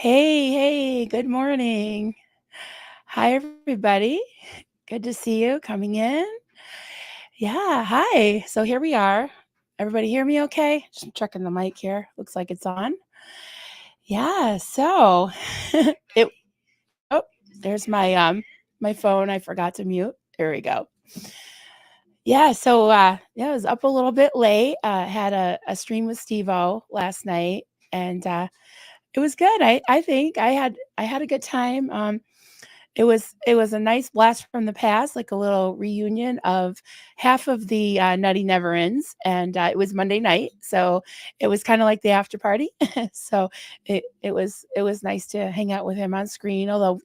Hey, good morning. Hi, everybody. Good to see you coming in. Yeah, hi. So here we are. Everybody hear me okay? Just checking the mic here. Looks like it's on. Yeah, so it oh, there's my phone. I forgot to mute. There we go. Yeah, so I was up a little bit late. Had a stream with Steve-O last night, and it was good. I think I had a good time. It was a nice blast from the past, like a little reunion of half of the Nutty Never Ends, and it was Monday night, so it was kind of like the after party. So it was nice to hang out with him on screen. Although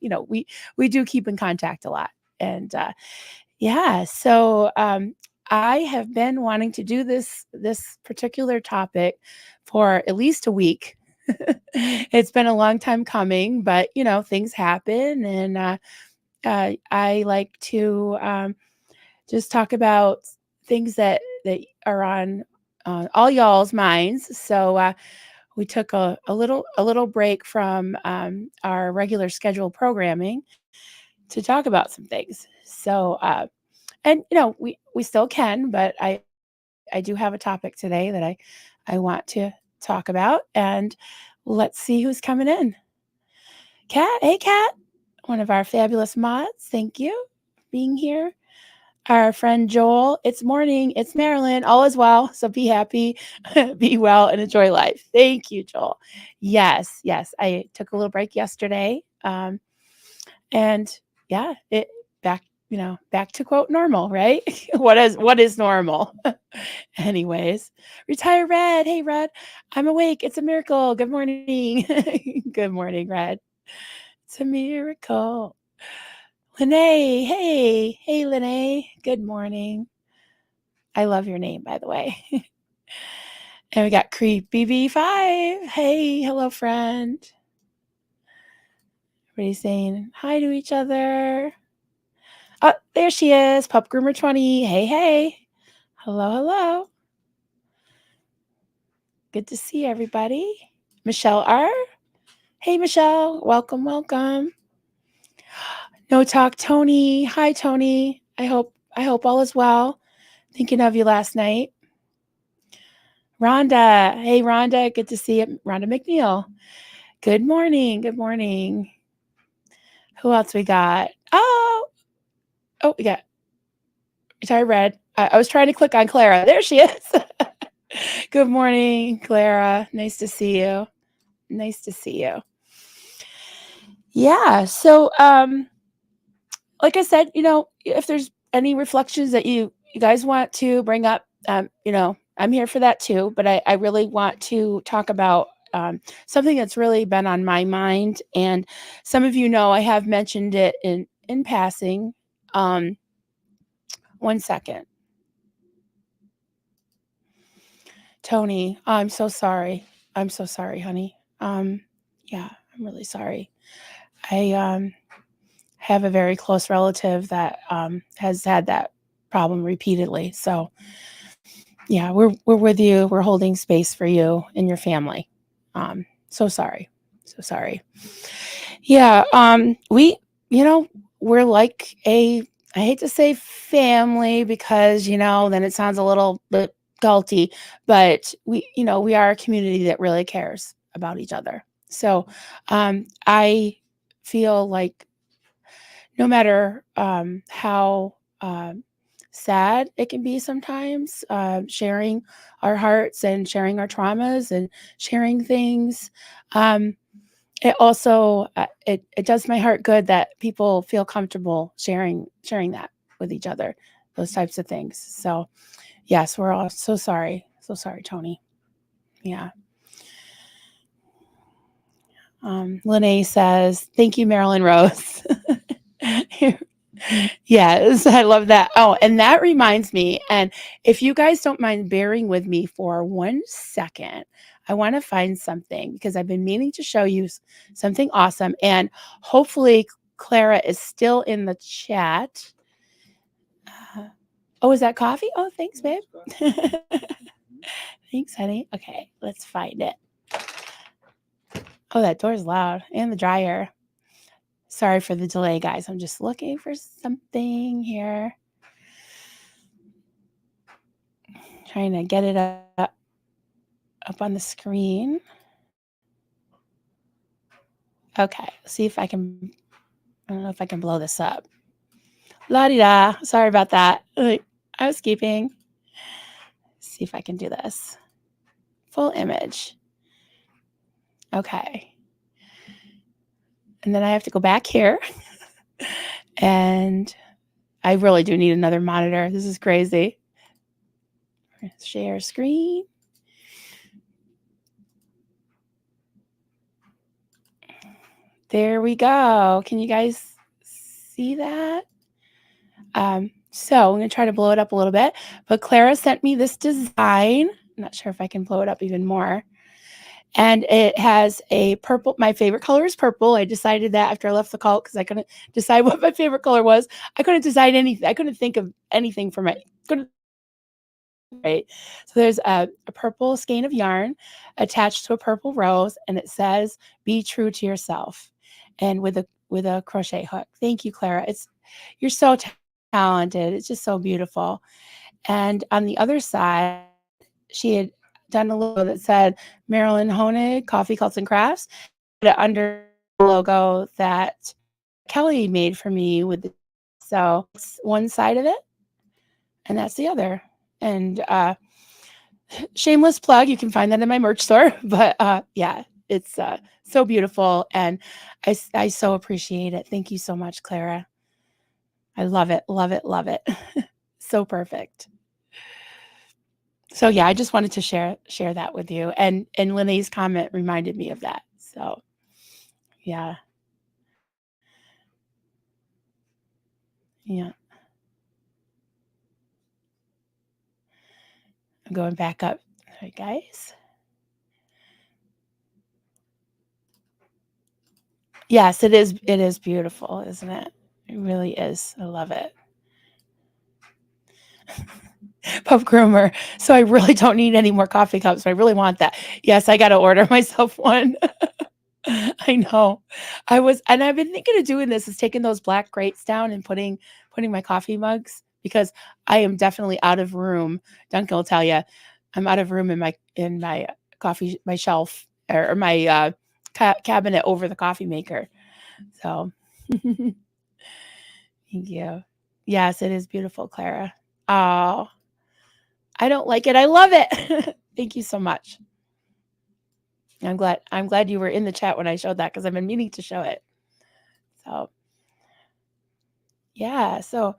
we do keep in contact a lot, and yeah. So I have been wanting to do this particular topic for at least a week. It's been a long time coming, but things happen, and I like to just talk about things that are on all y'all's minds. So we took a little break from our regular scheduled programming to talk about some things. So and we still can, but I do have a topic today that I want to talk about, and let's see who's coming in. Kat, hey Kat, one of our fabulous mods. Thank you for being here. Our friend Joel, it's morning. It's Marilyn. All is well. So be happy, be well, and enjoy life. Thank you, Joel. Yes. I took a little break yesterday. And yeah, it back, back to quote normal, right? What is normal? Anyways, retire Red. Hey Red, I'm awake. It's a miracle. Good morning. Good morning, Red. It's a miracle. Lene, hey, Lene. Good morning. I love your name, by the way. And we got Creepy B5. Hey, hello, friend. Everybody's saying hi to each other. Oh, there she is, Pup Groomer 20. Hey. Hello. Good to see everybody. Michelle R. Hey, Michelle. Welcome. No Talk Tony. Hi, Tony. I hope all is well. Thinking of you last night. Rhonda. Hey, Rhonda. Good to see you. Rhonda McNeil. Good morning. Who else we got? Oh, we got Retired Red. I was trying to click on Clara. There she is. Good morning, Clara. Nice to see you. Yeah. So, like I said, if there's any reflections that you guys want to bring up, I'm here for that too. But I really want to talk about something that's really been on my mind, and some of I have mentioned it in passing. 1 second, Tony. I'm so sorry. Honey. Yeah, I'm really sorry. I have a very close relative that has had that problem repeatedly. So yeah, we're with you. We're holding space for you and your family. So sorry. Yeah. We're like I hate to say family because, then it sounds a little bit culty, but we are a community that really cares about each other. So I feel like no matter how sad it can be sometimes, sharing our hearts and sharing our traumas and sharing things. It also it does my heart good that people feel comfortable sharing that with each other, those types of things. So yes, we're all so sorry, Tony. Yeah. Lene says, "Thank you, Marilyn Rose." Yes, I love that. Oh, and that reminds me, and if you guys don't mind bearing with me for 1 second, I want to find something because I've been meaning to show you something awesome. And hopefully, Clara is still in the chat. Oh, is that coffee? Oh, thanks, babe. Thanks, honey. Okay, let's find it. Oh, that door's loud, and the dryer. Sorry for the delay, guys. I'm just looking for something here. Trying to get it up on the screen. Okay, see if I can. I don't know if I can blow this up. La-di-da. Sorry about that. Housekeeping. See if I can do this. Full image. Okay. And then I have to go back here. And I really do need another monitor. This is crazy. Share screen. There we go. Can you guys see that? So I'm going to try to blow it up a little bit. But Clara sent me this design. I'm not sure if I can blow it up even more. And it has a purple. My favorite color is purple. I decided that after I left the cult because I couldn't decide what my favorite color was. I couldn't decide anything. I couldn't think of anything for my. Couldn't Right. So there's a purple skein of yarn attached to a purple rose, and it says, "Be true to yourself," and with a crochet hook. Thank you, Clara. You're so talented. It's just so beautiful. And on the other side, she had done a logo that said Marilyn Honig, Coffee, Cults, and Crafts, put it under the logo that Kelly made for me with the, so it's one side of it, and that's the other. And shameless plug, you can find that in my merch store. But yeah, it's so beautiful, and I so appreciate it. Thank you so much, Clara. I love it, love it, love it. So perfect. So yeah, I just wanted to share that with you. And Lene's comment reminded me of that. So yeah. Yeah. I'm going back up. All right, guys. Yes, it is. It is beautiful, isn't it? It really is. I love it. Pup groomer. So I really don't need any more coffee cups. But I really want that. Yes, I got to order myself one. I know. And I've been thinking of doing this, is taking those black crates down and putting my coffee mugs, because I am definitely out of room. Duncan will tell you, I'm out of room in my coffee, my shelf, or my cabinet over the coffee maker. So thank you. Yes, it is beautiful, Clara. Oh, I don't like it. I love it. Thank you so much. I'm glad you were in the chat when I showed that, because I've been meaning to show it. So yeah. So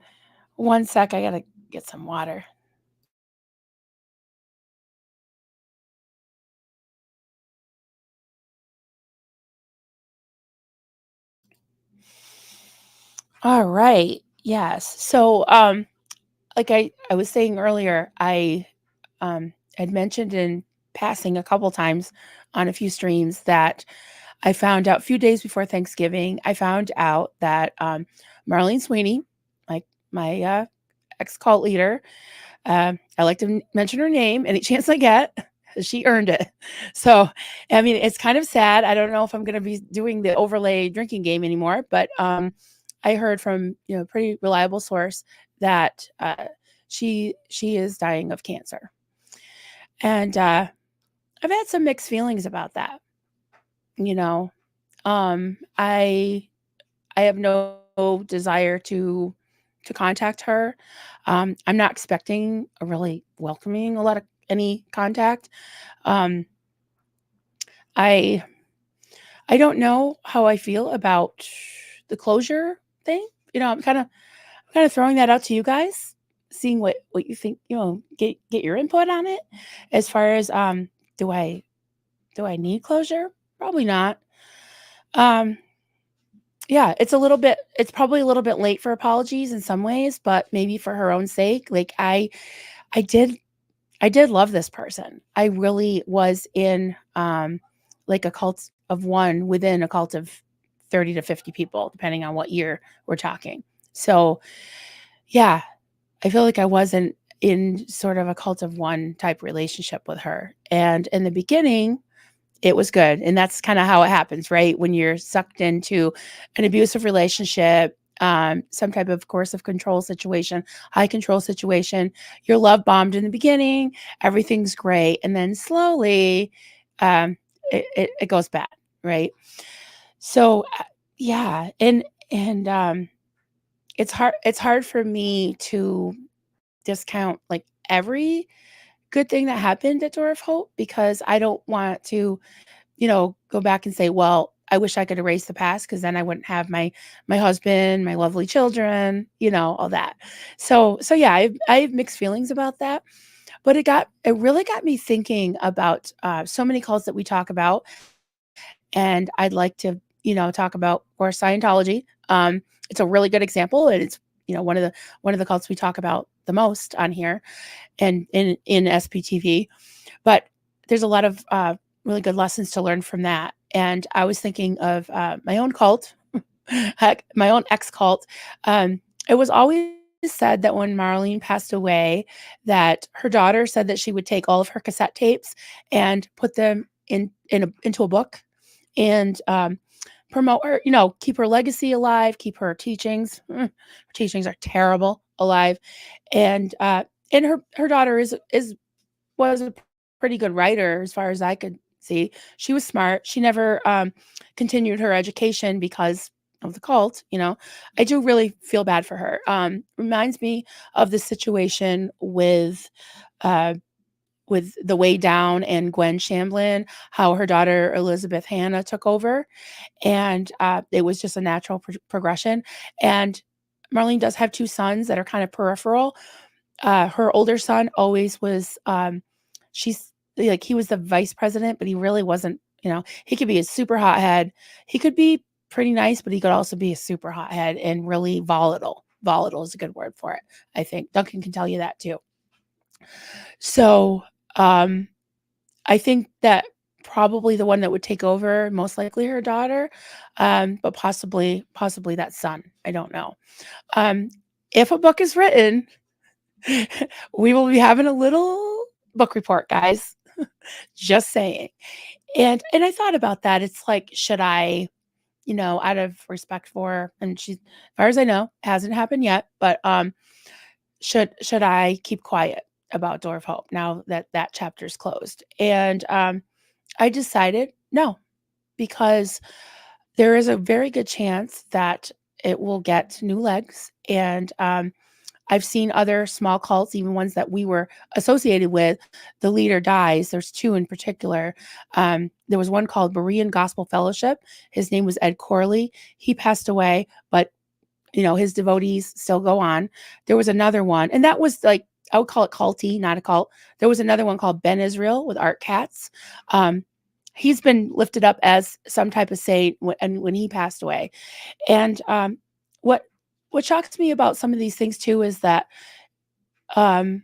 one sec, I gotta get some water. All right. Yes. So like I was saying earlier, I had mentioned in passing a couple times on a few streams that I found out a few days before Thanksgiving, I found out that Marlene Sweeney, like my ex cult leader, I like to mention her name any chance I get. She earned it. So, I mean, it's kind of sad. I don't know if I'm going to be doing the overlay drinking game anymore, but I heard from pretty reliable source that she is dying of cancer, and I've had some mixed feelings about that. You know, I have no desire to contact her. I'm not expecting a really welcoming a lot of any contact. Um, I I don't know how I feel about the closure thing. I'm kind of throwing that out to you guys, seeing what you think. Get your input on it. As far as do I need closure? Probably not. Um, yeah, it's probably a little bit late for apologies in some ways, but maybe for her own sake. Like I did I did love this person. I really was in like a cult of one within a cult of 30 to 50 people, depending on what year we're talking. So yeah, I feel like I wasn't in sort of a cult of one type relationship with her. And in the beginning, it was good. And that's kind of how it happens, right? When you're sucked into an abusive relationship, some type of coercive control situation, high control situation, you're love bombed in the beginning, everything's great. And then slowly um, it goes bad, right? So yeah. And it's hard for me to discount like every good thing that happened at Door of Hope because I don't want to, go back and say, well, I wish I could erase the past because then I wouldn't have my husband, my lovely children, all that. So yeah, I have mixed feelings about that, but it really got me thinking about so many cults that we talk about, and I'd like to talk about, of course, Scientology. It's a really good example, and it's one of the cults we talk about the most on here and in SPTV. But there's a lot of really good lessons to learn from that. And I was thinking of my own cult, heck, my own ex cult. It was always said that when Marlene passed away, that her daughter said that she would take all of her cassette tapes and put them into a book and promote her, keep her legacy alive, keep her teachings. Her teachings are terrible alive, and her daughter was a pretty good writer as far as I could see. She was smart. She never continued her education because of the cult. I do really feel bad for her. Reminds me of the situation uh, with the Way Down and Gwen Shamblin, how her daughter Elizabeth Hannah took over, and it was just a natural progression. And Marlene does have two sons that are kind of peripheral. Her older son always was, she's like, he was the vice president, but he really wasn't, he could be a super hothead. He could be pretty nice, but he could also be a super hothead and really volatile. Volatile is a good word for it. I think Duncan can tell you that too. So, um, I think that probably the one that would take over, most likely her daughter, but possibly that son. I don't know. Um, if a book is written, we will be having a little book report, guys. Just saying. And I thought about that. It's like, should I, out of respect for her, and she, as far as I know, hasn't happened yet, but should I keep quiet about Door of Hope now that that chapter's closed? And I decided no, because there is a very good chance that it will get new legs. And I've seen other small cults, even ones that we were associated with. The leader dies. There's two in particular. There was one called Berean Gospel Fellowship. His name was Ed Corley. He passed away, but his devotees still go on. There was another one, and that was like, I would call it culty, not a cult. There was another one called Ben Israel with Art Katz. Um, he's been lifted up as some type of saint when he passed away. And what what shocks me about some of these things too is that um,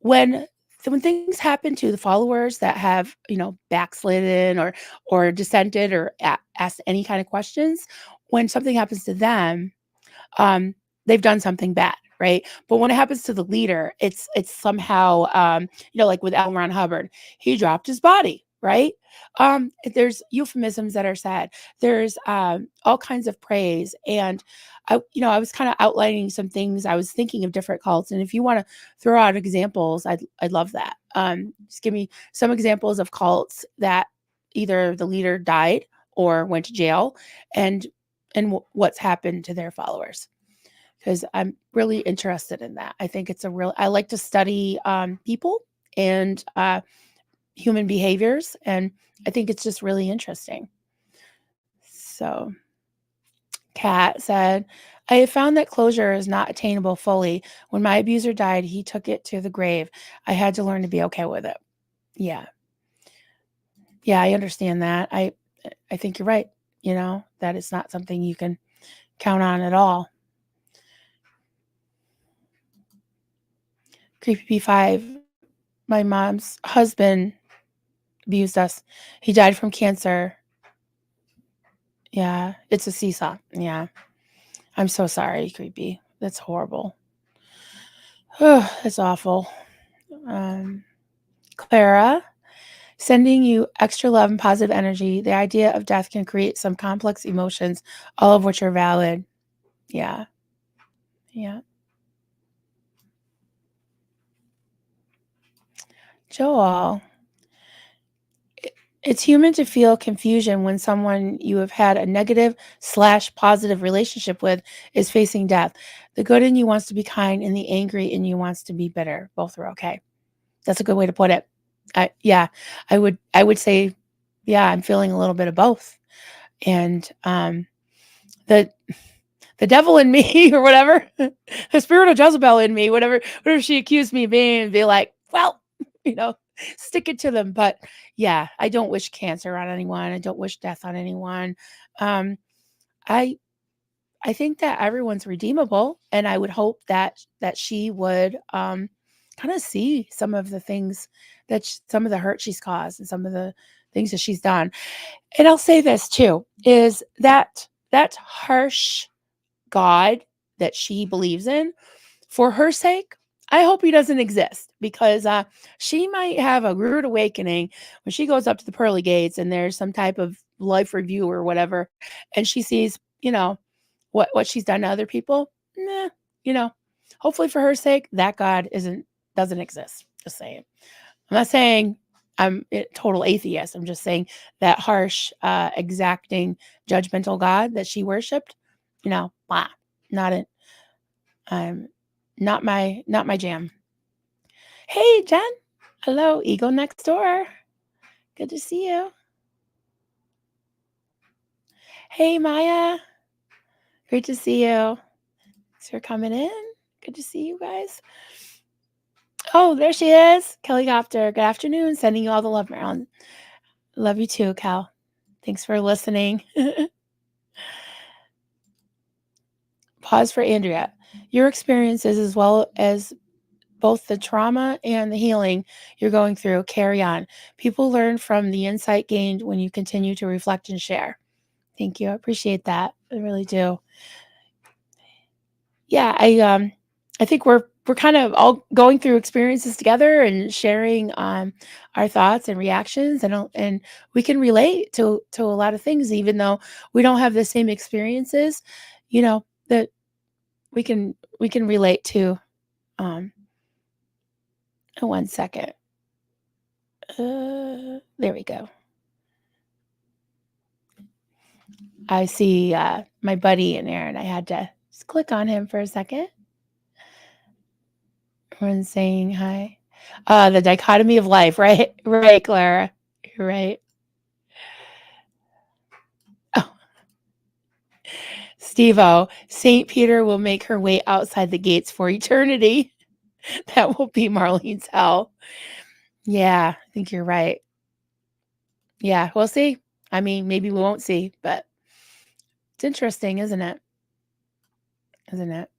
when when things happen to the followers that have backslidden or dissented or asked any kind of questions, when something happens to them, um, they've done something bad, right? But when it happens to the leader, it's somehow, like with L. Ron Hubbard, he dropped his body, right? There's euphemisms that are said. There's all kinds of praise, and I was kind of outlining some things. I was thinking of different cults, and if you want to throw out examples, I'd love that. Just give me some examples of cults that either the leader died or went to jail, and what's happened to their followers, because I'm really interested in that. I think I like to study people and human behaviors, and I think it's just really interesting. So Kat said, I have found that closure is not attainable fully. When my abuser died, he took it to the grave. I had to learn to be okay with it. Yeah. Yeah, I understand that. I think you're right, that it's not something you can count on at all. Creepy P5, my mom's husband abused us. He died from cancer. Yeah, it's a seesaw. Yeah. I'm so sorry, Creepy. That's horrible. That's awful. Um, Clara, sending you extra love and positive energy. The idea of death can create some complex emotions, all of which are valid. Yeah. Yeah. Joel, it's human to feel confusion when someone you have had a negative/positive relationship with is facing death. The good in you wants to be kind and the angry in you wants to be bitter. Both are okay. That's a good way to put it. Yeah, I would say, yeah, I'm feeling a little bit of both. And the the devil in me or whatever, the spirit of Jezebel in me, whatever she accused me of being, and be like, well, you know, stick it to them. But yeah, I don't wish cancer on anyone. I don't wish death on anyone. Um, I I think that everyone's redeemable, and I would hope that she would kind of see some of the things some of the hurt she's caused and some of the things that she's done. And I'll say this too, is that harsh God that she believes in, for her sake, I hope he doesn't exist, because she might have a rude awakening when she goes up to the pearly gates and there's some type of life review or whatever, and she sees, what she's done to other people. Nah, you know, hopefully for her sake, that God doesn't exist. Just saying. I'm not saying I'm a total atheist. I'm just saying that harsh, exacting, judgmental God that she worshipped, blah, not it. Not my jam. Hey, Jen. Hello, Eagle next door. Good to see you. Hey, Maya. Great to see you. Thanks for coming in. Good to see you guys. Oh, there she is. Kelly Copter. Good afternoon. Sending you all the love, Marilyn. Love you too, Cal. Thanks for listening. Pause for Andrea. Your experiences, as well as both the trauma and the healing you're going through, carry on. People learn from the insight gained when you continue to reflect and share. Thank you. I appreciate that. I really do. Yeah, I think we're kind of all going through experiences together and sharing our thoughts and reactions, and we can relate to a lot of things, even though we don't have the same experiences. That we can relate to. Um, one second. There we go. I see my buddy in there, and I had to just click on him for a second. Everyone's saying hi. The dichotomy of life, right? Right, Clara. You're right. Oh, Steve-O, St. Peter will make her way outside the gates for eternity. That will be Marlene's hell. Yeah, I think you're right. Yeah, we'll see. I mean, maybe we won't see, but it's interesting, isn't it? Isn't it?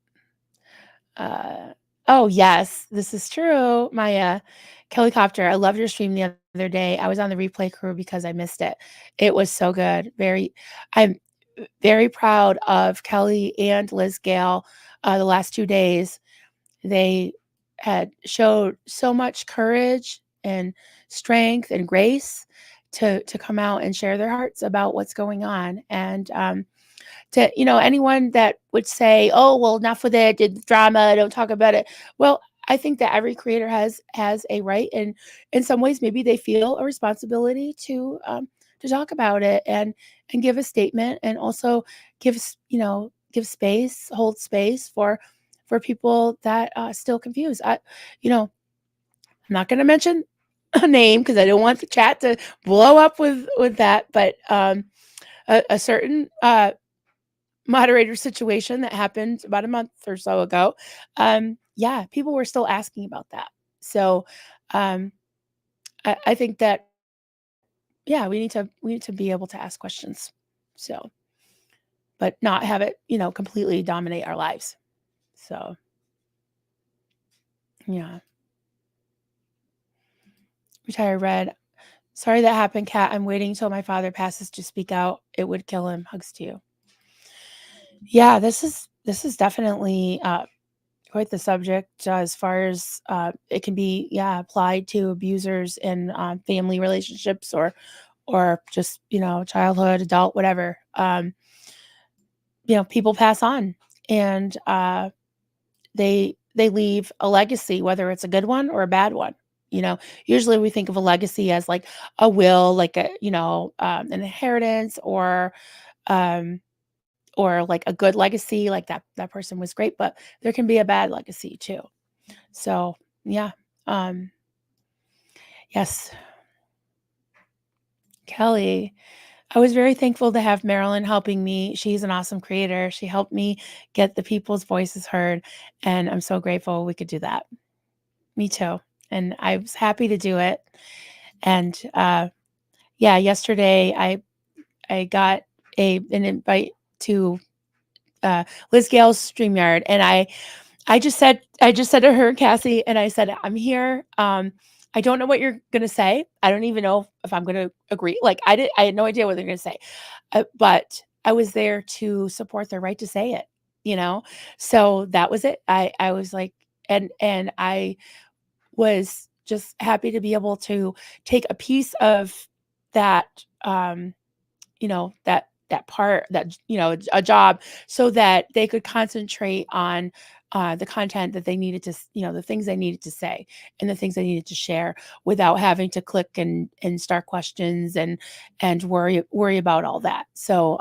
Oh, yes, this is true. My Kelly Copter, I loved your stream the other day. I was on the replay crew because I missed it. It was so good. I'm very proud of Kelly and Liz Gale. The last 2 days, they had showed so much courage and strength and grace to come out and share their hearts about what's going on. And to anyone that would say, oh, well, enough with it, did drama, don't talk about it. Well, I think that every creator has a right, and in some ways maybe they feel a responsibility to talk about it and give a statement, and also give space, hold space for people that still confused. I'm not going to mention a name because I don't want the chat to blow up with that, but a certain moderator situation that happened about a month or so ago, yeah, people were still asking about that. So um, I think that, yeah, we need to be able to ask questions. So, but not have it, completely dominate our lives. So, yeah. Retired Red. Sorry that happened, Kat. I'm waiting until my father passes to speak out. It would kill him. Hugs to you. Yeah, this is definitely quite the subject as far as it can be, applied to abusers in family relationships or just childhood, adult, whatever. People pass on, and they leave a legacy, whether it's a good one or a bad one. Usually we think of a legacy as like a will, like an inheritance, um, or like a good legacy, like that person was great, but there can be a bad legacy too. So yeah, um, yes, Kelly. I was very thankful to have Marilyn helping me. She's an awesome creator. She helped me get the people's voices heard, and I'm so grateful we could do that. Me too. And I was happy to do it. And yeah, yesterday I got an invite to Liz Gale's StreamYard, and I just said to her, Cassie, and I said, I'm here. I don't know what you're gonna say. I don't even know if I'm gonna agree. Like I had no idea what they're gonna say, but I was there to support their right to say it. You know, so that was it. I was like, and I was just happy to be able to take a piece of that, that part, that a job, so that they could concentrate on the content that they needed to, the things they needed to say and the things they needed to share, without having to click and start questions and worry about all that. So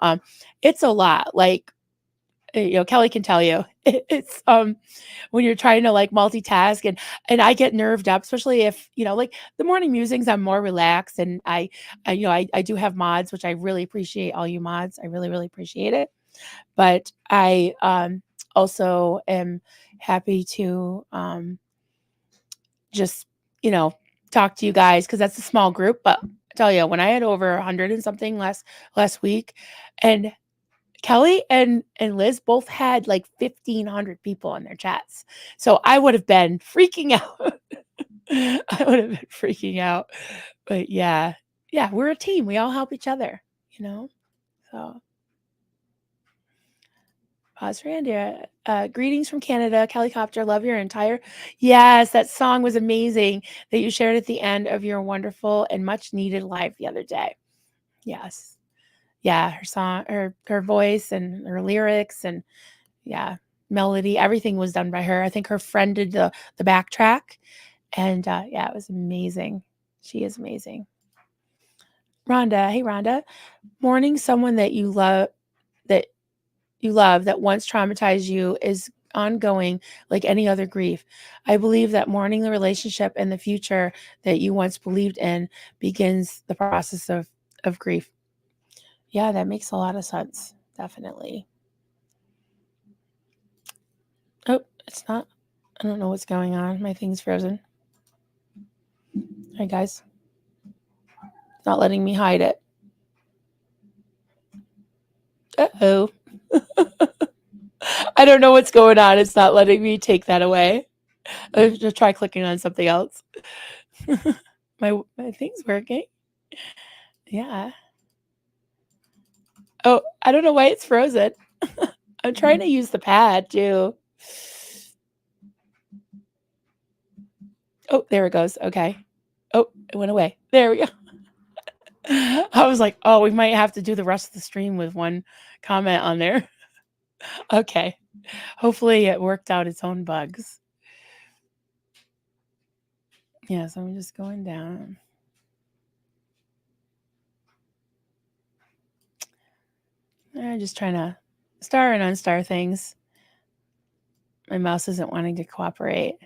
it's a lot. Like, Kelly can tell you, it's when you're trying to like multitask, and I get nerved up, especially if, like the morning musings, I'm more relaxed, and I do have mods, which I really appreciate. All you mods, I really, really appreciate it. But I also am happy to just, talk to you guys, because that's a small group. But I tell you, when I had over 100 and something last week, and Kelly and Liz both had like 1,500 people in their chats. So I would have been freaking out. I would have been freaking out. But yeah. Yeah, we're a team. We all help each other, you know? So pause for Andrea. Greetings from Canada, Kelly Copter. Love your entire. Yes, that song was amazing that you shared at the end of your wonderful and much needed live the other day. Yes. Yeah, her song, her voice and her lyrics, and yeah, melody, everything was done by her. I think her friend did the backtrack, and yeah, it was amazing. She is amazing. Rhonda, hey Rhonda, mourning someone that you love that once traumatized you is ongoing, like any other grief. I believe that mourning the relationship and the future that you once believed in begins the process of grief. Yeah, that makes a lot of sense. Definitely. Oh, it's not. I don't know what's going on. My thing's frozen. Hi, guys. It's not letting me hide it. Uh-oh. I don't know what's going on. It's not letting me take that away. I'll just try clicking on something else. My thing's working. Yeah. Oh, I don't know why it's frozen. I'm trying to use the pad too. Oh, there it goes. Okay. Oh, it went away. There we go. I was like, oh, we might have to do the rest of the stream with one comment on there. Okay. Hopefully it worked out its own bugs. Yeah, so I'm just going down. I'm just trying to star and unstar things. My mouse isn't wanting to cooperate.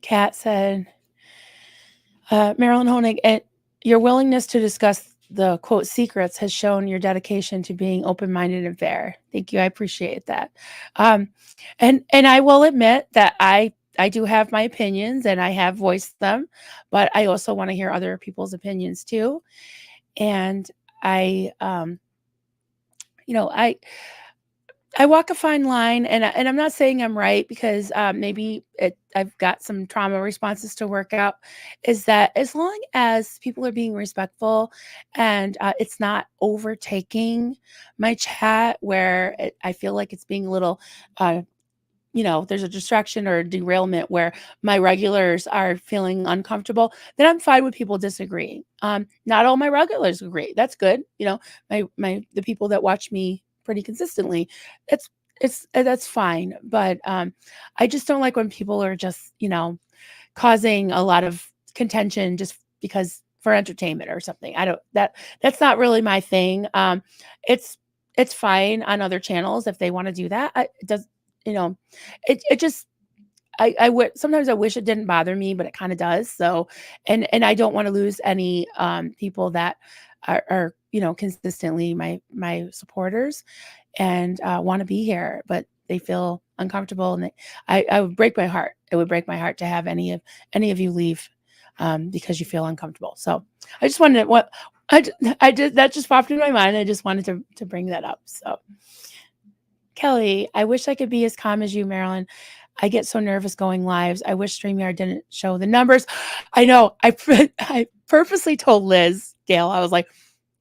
Kat said, Marilyn Honig, your willingness to discuss the quote secrets has shown your dedication to being open-minded and fair. Thank you. I appreciate that. And I will admit that I do have my opinions and I have voiced them, but I also want to hear other people's opinions too. And I I walk a fine line, and I'm not saying I'm right because maybe I've got some trauma responses to work out. Is that as long as people are being respectful and it's not overtaking my chat where I feel like it's being a little uh, there's a distraction or a derailment where my regulars are feeling uncomfortable, then I'm fine with people disagreeing. Not all my regulars agree. That's good. The people that watch me pretty consistently, it's that's fine. But I just don't like when people are just, causing a lot of contention just because for entertainment or something. I don't that's not really my thing. It's it's fine on other channels if they want to do that. It does, you know, it just I would sometimes I wish it didn't bother me, but it kind of does. So, and I don't want to lose any people that are consistently my supporters and want to be here, but they feel uncomfortable, and I would break my heart. It would break my heart to have any of you leave because you feel uncomfortable. So I just wanted to, what I did that just popped in my mind. I just wanted to bring that up. So Kelly, I wish I could be as calm as you, Marilyn. I get so nervous going lives. I wish StreamYard didn't show the numbers. I know. I purposely told Liz Gail, I was like,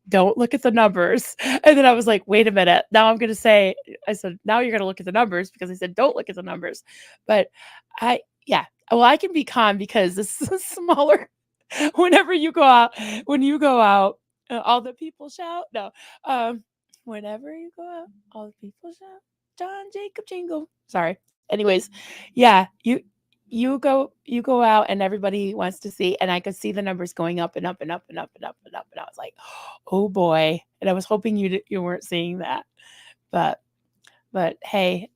don't look at the numbers. And then I was like, wait a minute. Now I'm going to say, I said, now you're going to look at the numbers because I said, don't look at the numbers. But yeah. Well, I can be calm because this is smaller. Whenever you go out, when you go out, all the people shout. No, whenever you go out, all the people shout. John Jacob Jingle. Sorry. Anyways, yeah, you go out and everybody wants to see, and I could see the numbers going up and up and up and up and up and up, and I was like, oh boy. And I was hoping you weren't seeing that, but hey,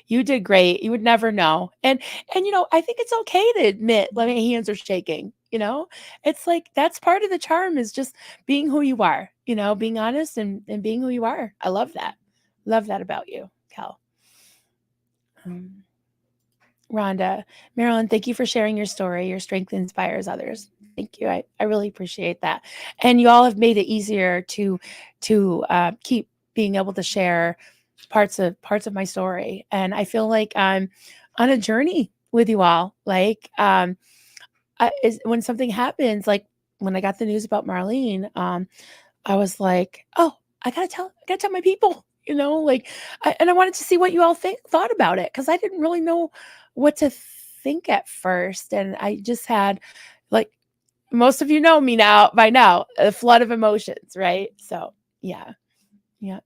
you did great. You would never know. And I think it's okay to admit like my hands are shaking. It's like that's part of the charm is just being who you are, being honest and being who you are. I love that. Love that about you, Cal. Um, Rhonda, Marilyn, thank you for sharing your story. Your strength inspires others. Thank you. I really appreciate that. And you all have made it easier to keep being able to share parts of my story. And I feel like I'm on a journey with you all. Like when something happens, like when I got the news about Marlene, I was like, oh, I gotta tell my people, like, and I wanted to see what you all thought about it because I didn't really know what to think at first, and I just had, like, most of you know me now by now, a flood of emotions, right? So yeah, yeah.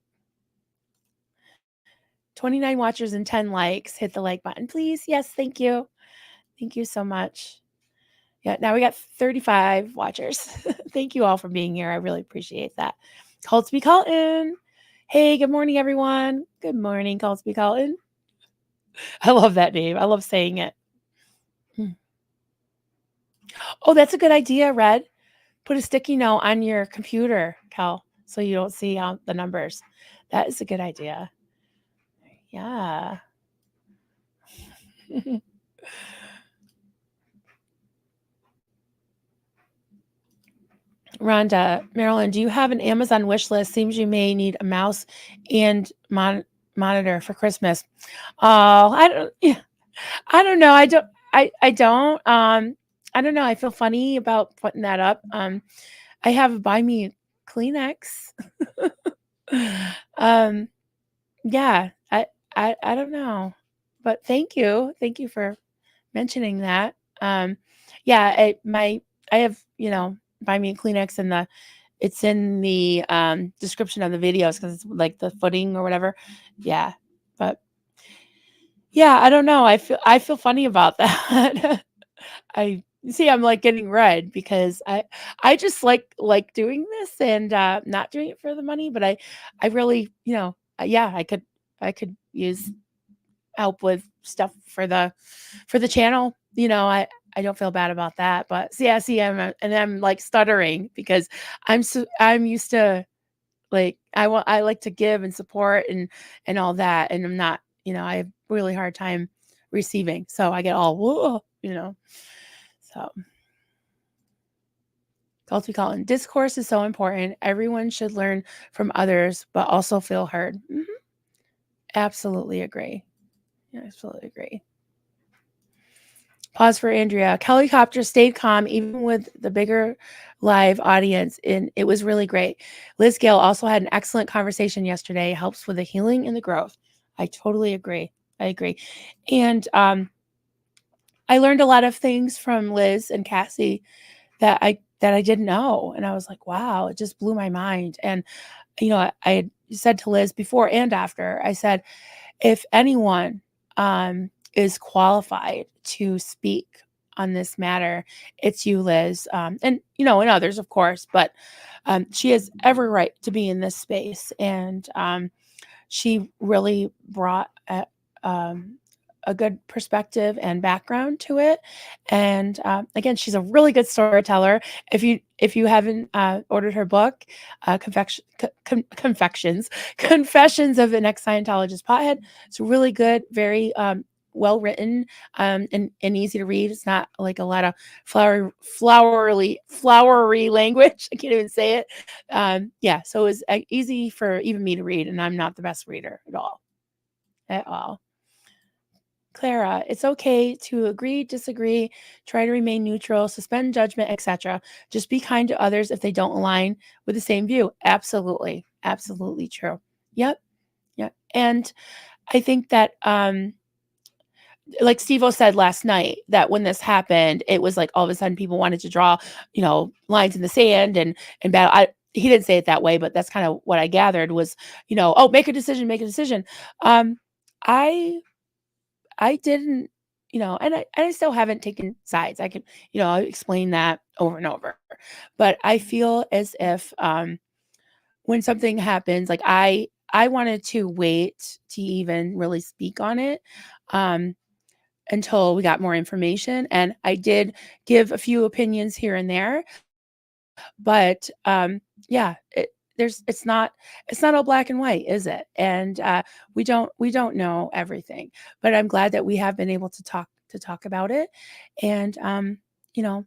29 watchers and 10 likes. Hit the like button, please. Yes, thank you so much. Yeah, now we got 35 watchers. Thank you all for being here. I really appreciate that. Coltsby Colton. Hey, good morning, everyone. Good morning, Coltsby Colton. I love that name. I love saying it. Oh, that's a good idea, Red. Put a sticky note on your computer, Cal, so you don't see the numbers. That is a good idea. Yeah. Rhonda, Marilyn, do you have an Amazon wish list? Seems you may need a mouse and monitor for Christmas. Oh, I don't. Yeah, I don't know. I don't. I don't know. I feel funny about putting that up. I have buy me a Kleenex. um, yeah. I don't know, but thank you for mentioning that. Yeah. I have buy me a Kleenex in the description of the videos because it's like the footing or whatever. Yeah, but yeah, I don't know. I feel funny about that. I see I'm like getting red because I just like doing this and not doing it for the money, but I really, yeah, I could use help with stuff for the channel. I don't feel bad about that, but see, I see I'm like stuttering because I'm used to, like, I like to give and support and all that, and I'm not, I have really hard time receiving, so I get all whoa. So Culty Colin, discourse is so important. Everyone should learn from others, but also feel heard. Absolutely agree. Yeah, absolutely agree. Pause for Andrea. Kelly Copter stayed calm even with the bigger live audience, and it was really great. Liz Gale also had an excellent conversation yesterday. Helps with the healing and the growth. I totally agree. I agree. And I learned a lot of things from Liz and Cassie that I didn't know, and I was like, wow, it just blew my mind. And I had said to Liz before and after, I said, if anyone is qualified to speak on this matter, it's you, Liz, and others, of course, but she has every right to be in this space. And she really brought a good perspective and background to it. And again, she's a really good storyteller. If you haven't ordered her book, Confections, Confessions of an Ex-Scientologist Pothead, it's really good, very well written, and easy to read. It's not like a lot of flowery language. I can't even say it. Yeah, so it was easy for even me to read, and I'm not the best reader at all. At all. Clara, it's okay to agree, disagree, try to remain neutral, suspend judgment, etc. Just be kind to others if they don't align with the same view. Absolutely. Absolutely true. Yep. Yep. And I think that like Steve-O said last night, that when this happened, it was like all of a sudden people wanted to draw, lines in the sand and battle. He didn't say it that way, but that's kind of what I gathered was, oh, make a decision, make a decision. I I didn't, and I still haven't taken sides. I can, I'll explain that over and over. But I feel as if when something happens, like I wanted to wait to even really speak on it um until we got more information. And I did give a few opinions here and there, but yeah, it's not all black and white, is it? And we don't know everything, but I'm glad that we have been able to talk about it. And you know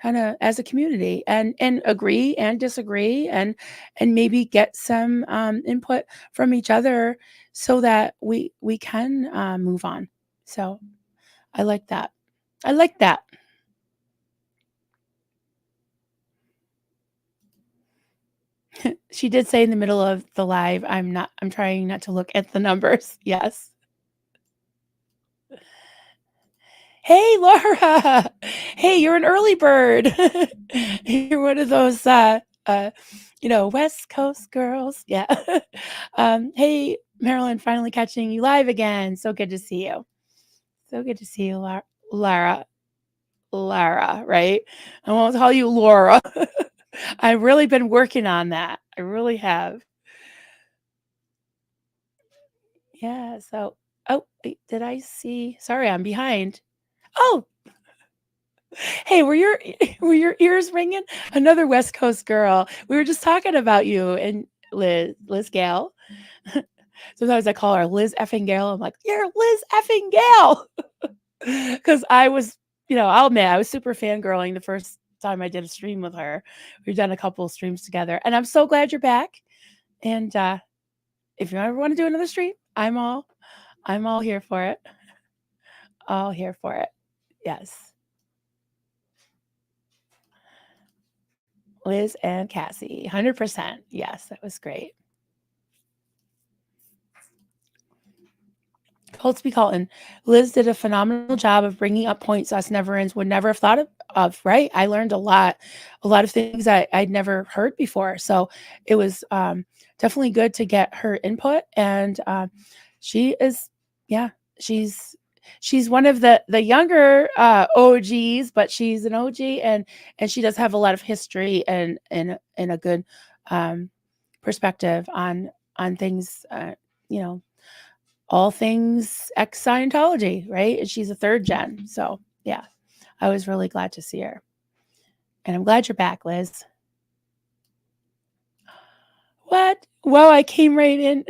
kind of as a community, and agree and disagree, and maybe get some input from each other so that we can move on. So I like that. I like that. She did say in the middle of the live, I'm trying not to look at the numbers. Yes. Hey, Laura. Hey, you're an early bird. You're one of those West Coast girls. Yeah. Hey, Marilyn, finally catching you live again. So good to see you. So good to see you, Lara. Lara, right? I won't call you Laura. I've really been working on that. I really have. Yeah, so oh, wait, did I see sorry, I'm behind. Oh, hey, were your ears ringing? Another West Coast girl. We were just talking about you and Liz Gale. Sometimes I call her Liz effing Gale. I'm like, "You're Liz effing Gale." Because I was, I'll admit, I was super fangirling the first time I did a stream with her. We've done a couple of streams together, and I'm so glad you're back. And if you ever want to do another stream, I'm all here for it. All here for it. Yes. Liz and Cassie, 100%. Yes, that was great. Coltsby Colton, Liz did a phenomenal job of bringing up points us never-ends would never have thought of, right? I learned a lot of things I'd never heard before. So it was definitely good to get her input. And she is, yeah, she's one of the younger OGs, but she's an OG, and she does have a lot of history and a good perspective on things, all things ex Scientology, right? And she's a third gen. So yeah, I was really glad to see her. And I'm glad you're back, Liz. What? Whoa, I came right in.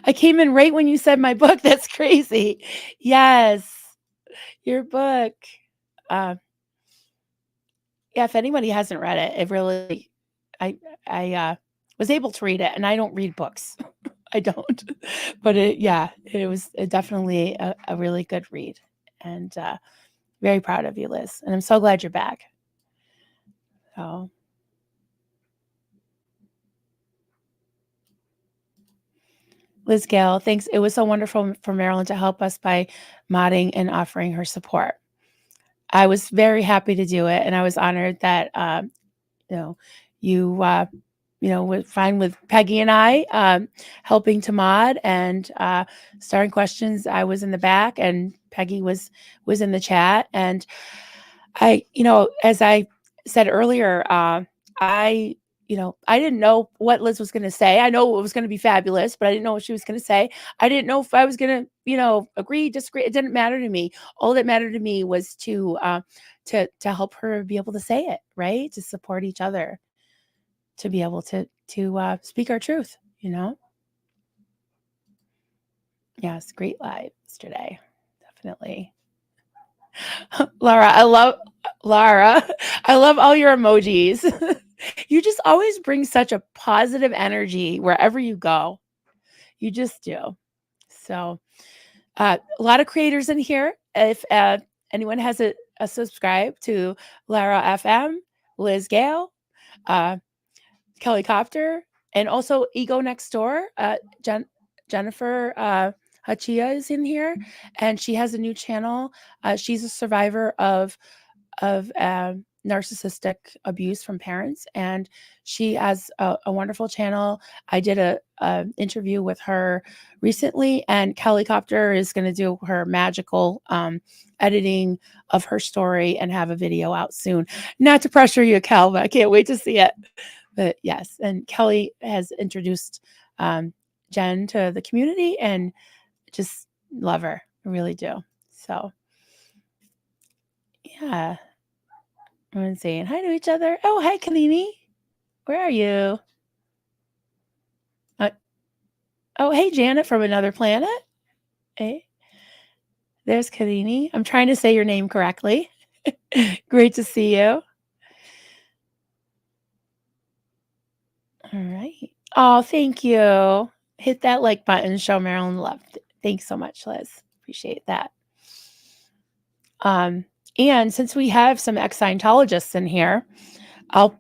I came in right when you said my book. That's crazy. Yes, your book. Uh, yeah, if anybody hasn't read it, it really, I was able to read it, and I don't read books. I don't. But it was definitely a really good read. And very proud of you, Liz. And I'm so glad you're back. So, Liz Gale, thanks. It was so wonderful for Marilyn to help us by modding and offering her support. I was very happy to do it, and I was honored that you know you were fine with Peggy and I helping to mod and starting questions. I was in the back, and Peggy was in the chat, and as I said earlier, I didn't know what Liz was going to say. I know it was going to be fabulous, but I didn't know what she was going to say. I didn't know if I was going to, agree, disagree. It didn't matter to me. All that mattered to me was to help her be able to say it, right? To support each other, to be able to speak our truth. Yes, great live yesterday, definitely. Laura, I love all your emojis. You just always bring such a positive energy wherever you go. You just do. So, a lot of creators in here. If anyone has a subscribe to Lara FM, Liz Gale, uh, Kelly Copter, and also Ego Next Door. Jennifer Hachia is in here, and she has a new channel. She's a survivor of narcissistic abuse from parents, and she has a wonderful channel. I did a interview with her recently, and Kelly Copter is going to do her magical editing of her story and have a video out soon. Not to pressure you, Kel, but I can't wait to see it. But yes, and Kelly has introduced Jen to the community, and just love her. I really do. So yeah. Everyone's saying hi to each other. Oh, hi, Kalini. Where are you? Uh, oh, hey, Janet from another planet. Hey, there's Kalini. I'm trying to say your name correctly. Great to see you. All right. Oh, thank you. Hit that like button. Show Marilyn love. Thanks so much, Liz. Appreciate that. And since we have some ex-Scientologists in here, I'll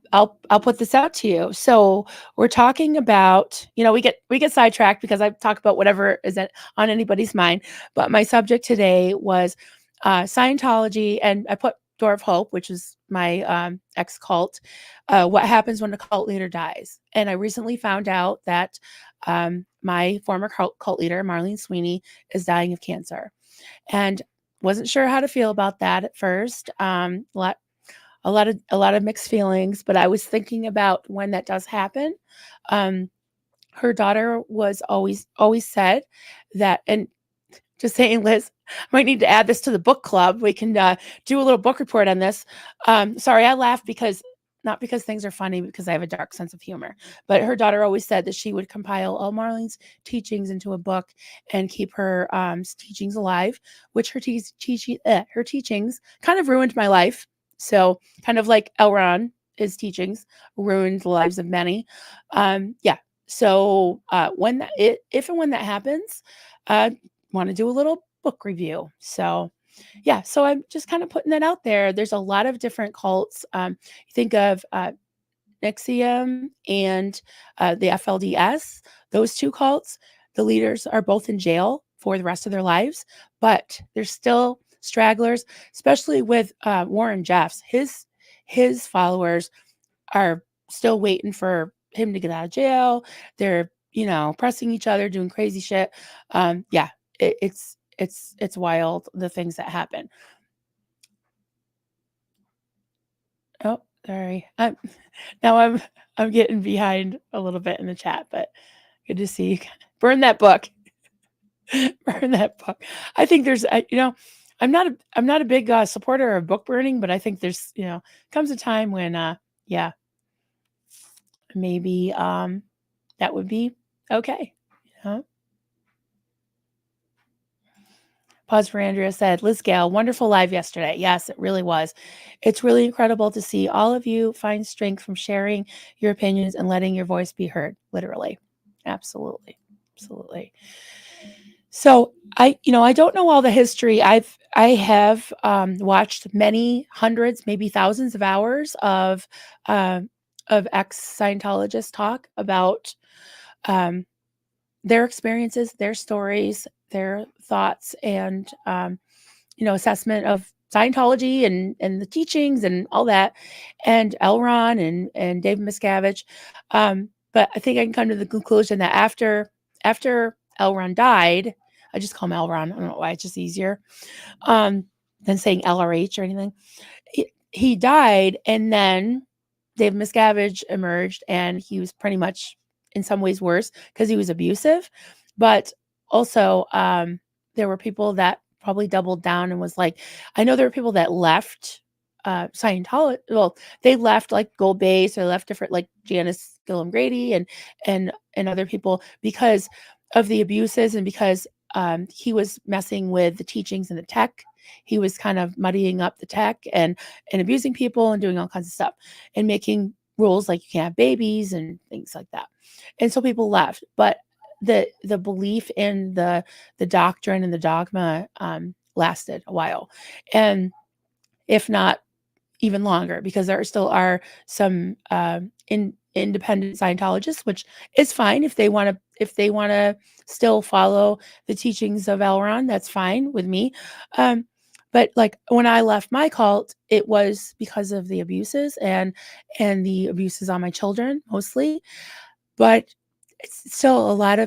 put this out to you. So we're talking about, we get sidetracked because I talk about whatever is on anybody's mind. But my subject today was Scientology, and I put Door of Hope, which is my ex cult. What happens when a cult leader dies? And I recently found out that my former cult leader, Marlene Sweeney, is dying of cancer, and wasn't sure how to feel about that at first. A lot of mixed feelings, but I was thinking about when that does happen. Her daughter was always said that, and just saying, Liz, might need to add this to the book club. We can do a little book report on this. Sorry, I laugh not because things are funny, because I have a dark sense of humor. But her daughter always said that she would compile all Marlene's teachings into a book and keep her teachings alive, which her teachings kind of ruined my life. So kind of like Elron, his teachings ruined the lives of many. Yeah. So if and when that happens, want to do a little book review. So yeah, so I'm just kind of putting that out there. There's a lot of different cults. You think of Nixium and the FLDS, those two cults. The leaders are both in jail for the rest of their lives, but there's still stragglers, especially with Warren Jeffs. His followers are still waiting for him to get out of jail. They're pressing each other, doing crazy shit. Yeah, it's wild, the things that happen. Oh, sorry. I'm getting behind a little bit in the chat, but good to see you. Burn that book. Burn that book. I think there's I'm not a big supporter of book burning, but I think there's comes a time when yeah, maybe that would be okay. Pause for Andrea said, Liz Gale, wonderful live yesterday. Yes, it really was. It's really incredible to see all of you find strength from sharing your opinions and letting your voice be heard, literally. Absolutely. absolutely. So I don't know all the history. I have watched many hundreds, maybe thousands of hours um, of ex Scientologists talk about um, their experiences, their stories, their thoughts, and assessment of Scientology and the teachings and all that, and L. Ron and Dave Miscavige. But I think I can come to the conclusion that after L. Ron died, I just call him L. Ron. I don't know why, it's just easier um, than saying LRH or anything. He died, and then Dave Miscavige emerged, and he was pretty much in some ways worse because he was abusive, but also there were people that probably doubled down and was like, I know there were people that left Scientology. Well, they left like Gold Base, or left different, like Janice Gillum Grady and other people, because of the abuses, and because he was messing with the teachings and the tech. He was kind of muddying up the tech and abusing people and doing all kinds of stuff and making rules like you can't have babies and things like that. And so people left, but the belief in the doctrine and the dogma lasted a while, and if not even longer, because there still are some independent Scientologists, which is fine if they want to still follow the teachings of Elron. That's fine with me. Um, but like when I left my cult, it was because of the abuses and the abuses on my children mostly. But it's still a lot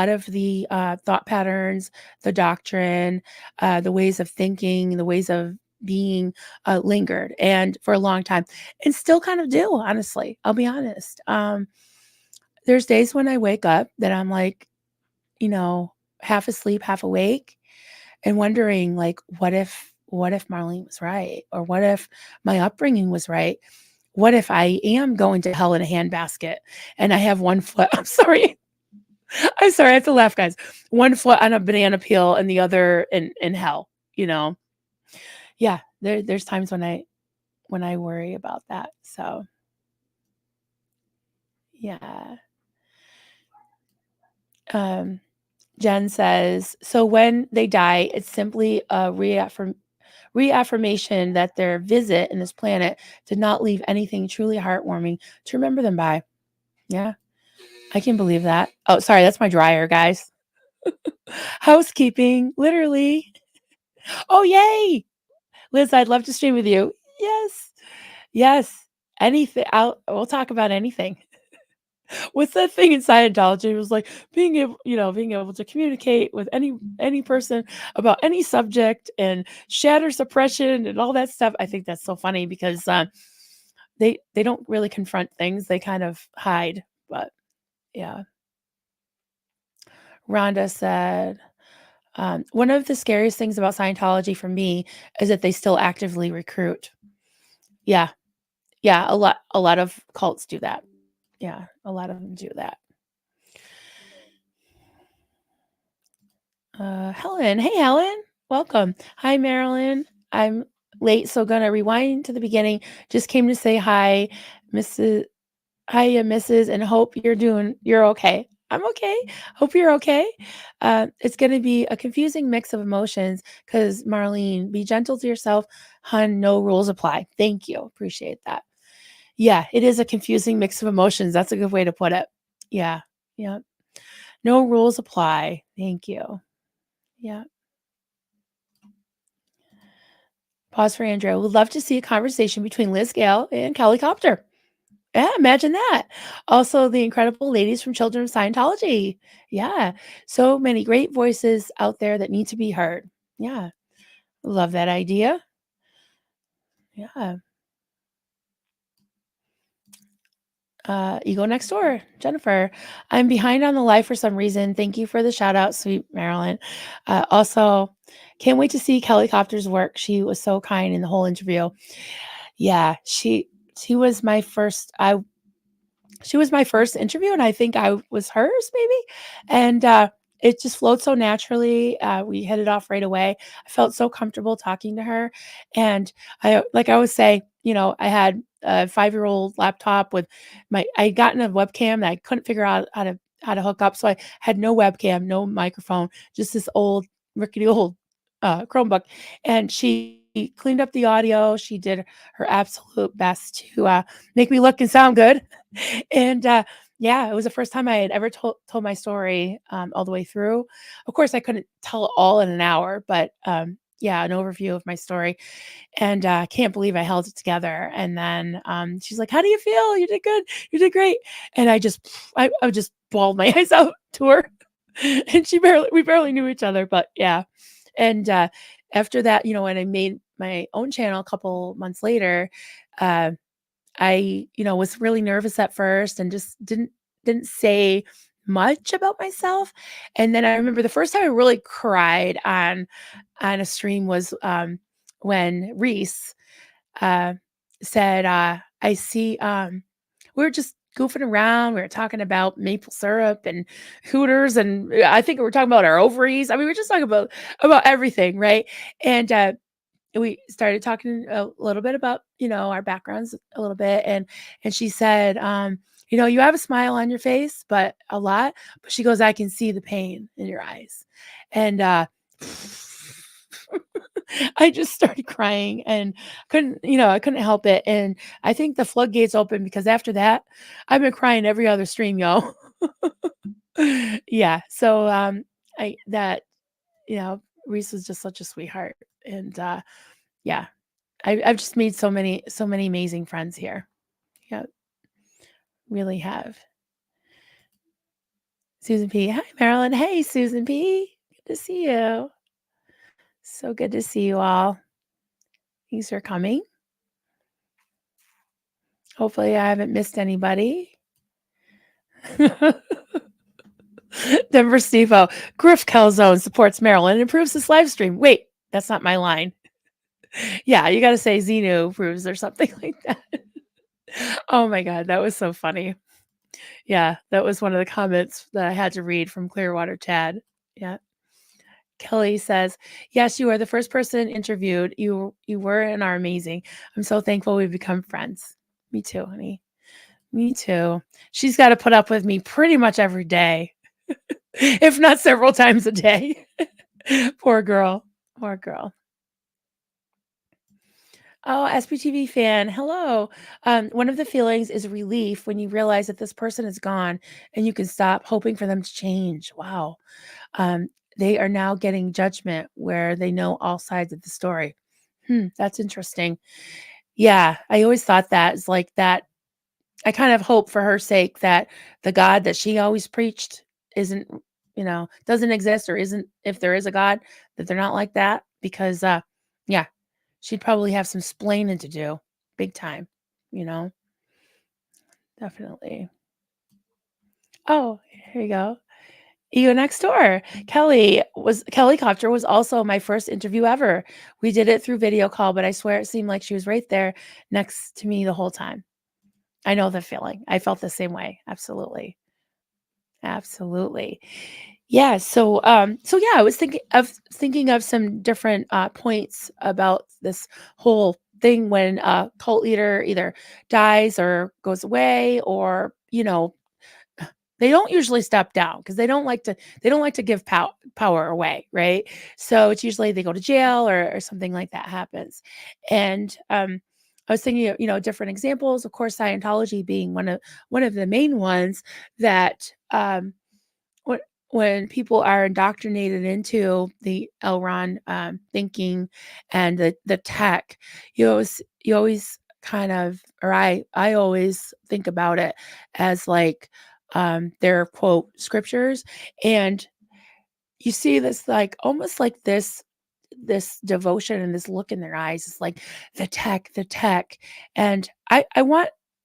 of the thought patterns, the doctrine, the ways of thinking, the ways of being lingered and for a long time, and still kind of do. Honestly, I'll be honest. There's days when I wake up that I'm like, half asleep, half awake, and wondering like, what if Marlene was right, or what if my upbringing was right? What if I am going to hell in a handbasket and I have one foot? I'm sorry. I'm sorry. I have to laugh, guys. One foot on a banana peel and the other in hell. You know. Yeah. There's times when I worry about that. So yeah. Um, Jen says, so when they die, it's simply a reaffirmation that their visit in this planet did not leave anything truly heartwarming to remember them by. Yeah, I can believe that. Oh, sorry, that's my dryer, guys. Housekeeping, literally. Oh, yay. Liz, I'd love to stream with you. Yes. Yes. Anything. We'll talk about anything. What's that thing in Scientology? It was like being able to communicate with any person about any subject and shatter suppression and all that stuff. I think that's so funny because they don't really confront things. They kind of hide. But yeah. Rhonda said, one of the scariest things about Scientology for me is that they still actively recruit. Yeah. Yeah. A lot of cults do that. Yeah. A lot of them do that. Helen. Hey, Helen. Welcome. Hi, Marilyn. I'm late, so gonna rewind to the beginning. Just came to say hi, Mrs. Hiya, Mrs. And hope you're okay. I'm okay. Hope you're okay. It's going to be a confusing mix of emotions because Marlene, be gentle to yourself. Hun, no rules apply. Thank you. Appreciate that. Yeah, it is a confusing mix of emotions. That's a good way to put it. Yeah. Yeah. No rules apply. Thank you. Yeah. Pause for Andrea. Would love to see a conversation between Liz Gale and Kelly Copter. Yeah, imagine that. Also, the incredible ladies from Children of Scientology. Yeah. So many great voices out there that need to be heard. Yeah. Love that idea. Yeah. Ego next door, Jennifer. I'm behind on the live for some reason. Thank you for the shout out, sweet Marilyn. Also, can't wait to see Kelly Copter's work. She was so kind in the whole interview. Yeah, she was my first. She was my first interview, and I think I was hers maybe, and, it just flowed so naturally. We hit it off right away. I felt so comfortable talking to her, and I always say, I had a five-year-old laptop with I'd gotten a webcam that I couldn't figure out how to how to hook up. So I had no webcam, no microphone, just this old rickety old Chromebook. And she cleaned up the audio. She did her absolute best to make me look and sound good. And yeah, it was the first time I had ever told my story all the way through. Of course, I couldn't tell it all in an hour, but yeah, an overview of my story. And I can't believe I held it together. And then she's like, "How do you feel? You did good. You did great." And I just bawled my eyes out to her. And we barely knew each other, but yeah. And after that, when I made my own channel a couple months later, uh, I, was really nervous at first and just didn't say much about myself. And then I remember the first time I really cried on a stream was when Reese uh, said, "I see." We were just goofing around. We were talking about maple syrup and Hooters, and I think we were talking about our ovaries. I mean, we were just talking about everything, right? And we started talking a little bit about our backgrounds a little bit, and she said, "You have a smile on your face, but a lot." But she goes, "I can see the pain in your eyes," and I just started crying and I couldn't help it. And I think the floodgates opened because after that, I've been crying every other stream, yo. Yeah. So I that Reese was just such a sweetheart. And yeah, I've just made so many amazing friends here. Yeah, really have. Susan P. Hi, Marilyn. Hey, Susan P. Good to see you. So good to see you all. Thanks for coming. Hopefully, I haven't missed anybody. Denver Stevo. Griff Calzone supports Maryland and improves this live stream. Wait, that's not my line. Yeah, you got to say Xenu approves or something like that. Oh my God, that was so funny. Yeah, that was one of the comments that I had to read from Clearwater Chad. Yeah. Kelly says, "Yes, you are the first person interviewed. You were and are amazing. I'm so thankful we've become friends." Me too, honey. Me too. She's got to put up with me pretty much every day, if not several times a day. Poor girl. Poor girl. Oh, SPTV fan. Hello. One of the feelings is relief when you realize that this person is gone and you can stop hoping for them to change. Wow. Um, they are now getting judgment where they know all sides of the story. That's interesting. Yeah, I always thought that is like that. I kind of hope for her sake that the God that she always preached isn't, doesn't exist or isn't, if there is a God, that they're not like that because, yeah, she'd probably have some splaining to do big time, you know, definitely. Oh, here you go. You next door. Kelly Copter was also my first interview ever. We did it through video call, but I swear it seemed like she was right there next to me the whole time. I know the feeling. I felt the same way. Absolutely. Absolutely. Yeah. So yeah, I was thinking of some different points about this whole thing when a cult leader either dies or goes away or, they don't usually step down because they don't like to give power away, right? So it's usually they go to jail or something like that happens. And I was thinking of, different examples, of course, Scientology being one of the main ones that when when people are indoctrinated into the Elron thinking and the tech, you always kind of, or I always think about it as like their quote scriptures, and you see this like almost like this devotion and this look in their eyes. It's like the tech. And I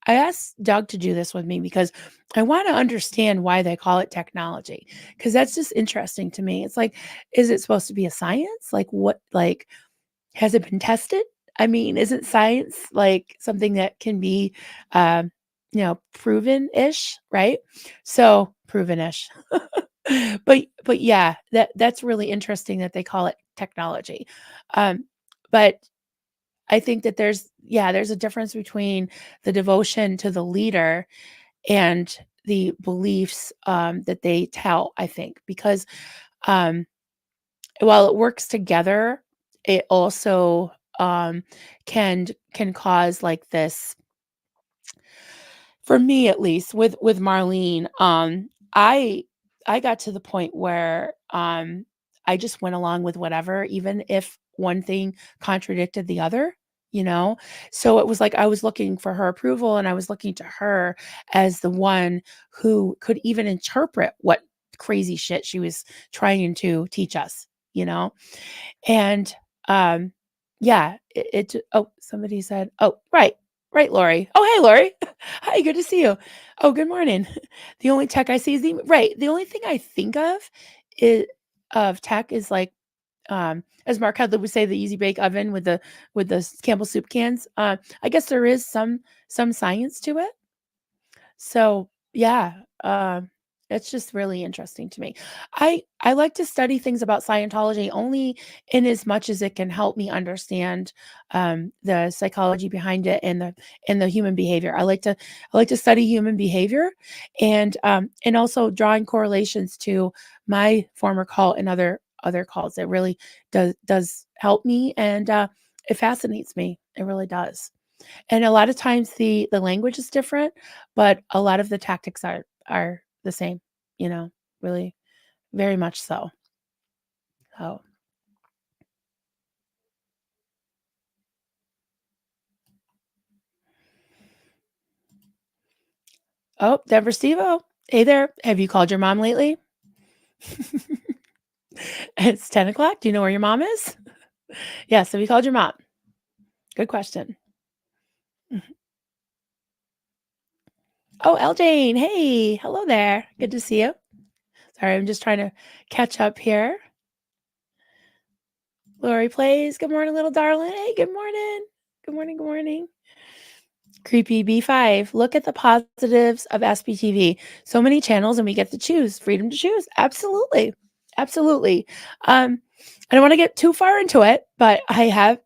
asked Doug to do this with me because I want to understand why they call it technology. Because that's just interesting to me. It's like, is it supposed to be a science? Like what, like, has it been tested? I mean, isn't science like something that can be proven-ish, right? So proven-ish. But yeah, that's really interesting that they call it technology. Um, but I think that there's a difference between the devotion to the leader and the beliefs that they tell, I think, because um, while it works together, it also um, can cause like this, for me at least, with Marlene. I got to the point where I just went along with whatever, even if one thing contradicted the other, you know? So it was like I was looking for her approval, and I was looking to her as the one who could even interpret what crazy shit she was trying to teach us, you know? And, yeah, oh, somebody said, "Oh, right, right, Lori. Oh, hey, Lori. Hi, good to see you. Oh, good morning." The only tech I see is the only thing I think is of tech is like, as Mark Hudley would say, the easy bake oven with the Campbell soup cans. I guess there is some science to it. So, yeah, it's just really interesting to me. I like to study things about Scientology only in as much as it can help me understand the psychology behind it and the human behavior. I like to study human behavior, and also drawing correlations to my former cult and other cults. It really does help me, and it fascinates me. It really does. And a lot of times the language is different, but a lot of the tactics are the same, you know, really very much so. So, oh, Denver Steve-O. Hey there. Have you called your mom lately? It's 10 o'clock. Do you know where your mom is? Yes. Have you called your mom? Good question. Mhm. Oh, Eljane. Hey, hello there. Good to see you. Sorry, I'm just trying to catch up here. Lori plays. Good morning, little darling. Hey, good morning. Good morning. Good morning. Creepy B5. Look at the positives of SBTV. So many channels and we get to choose. Freedom to choose. Absolutely. Absolutely. I don't want to get too far into it, but I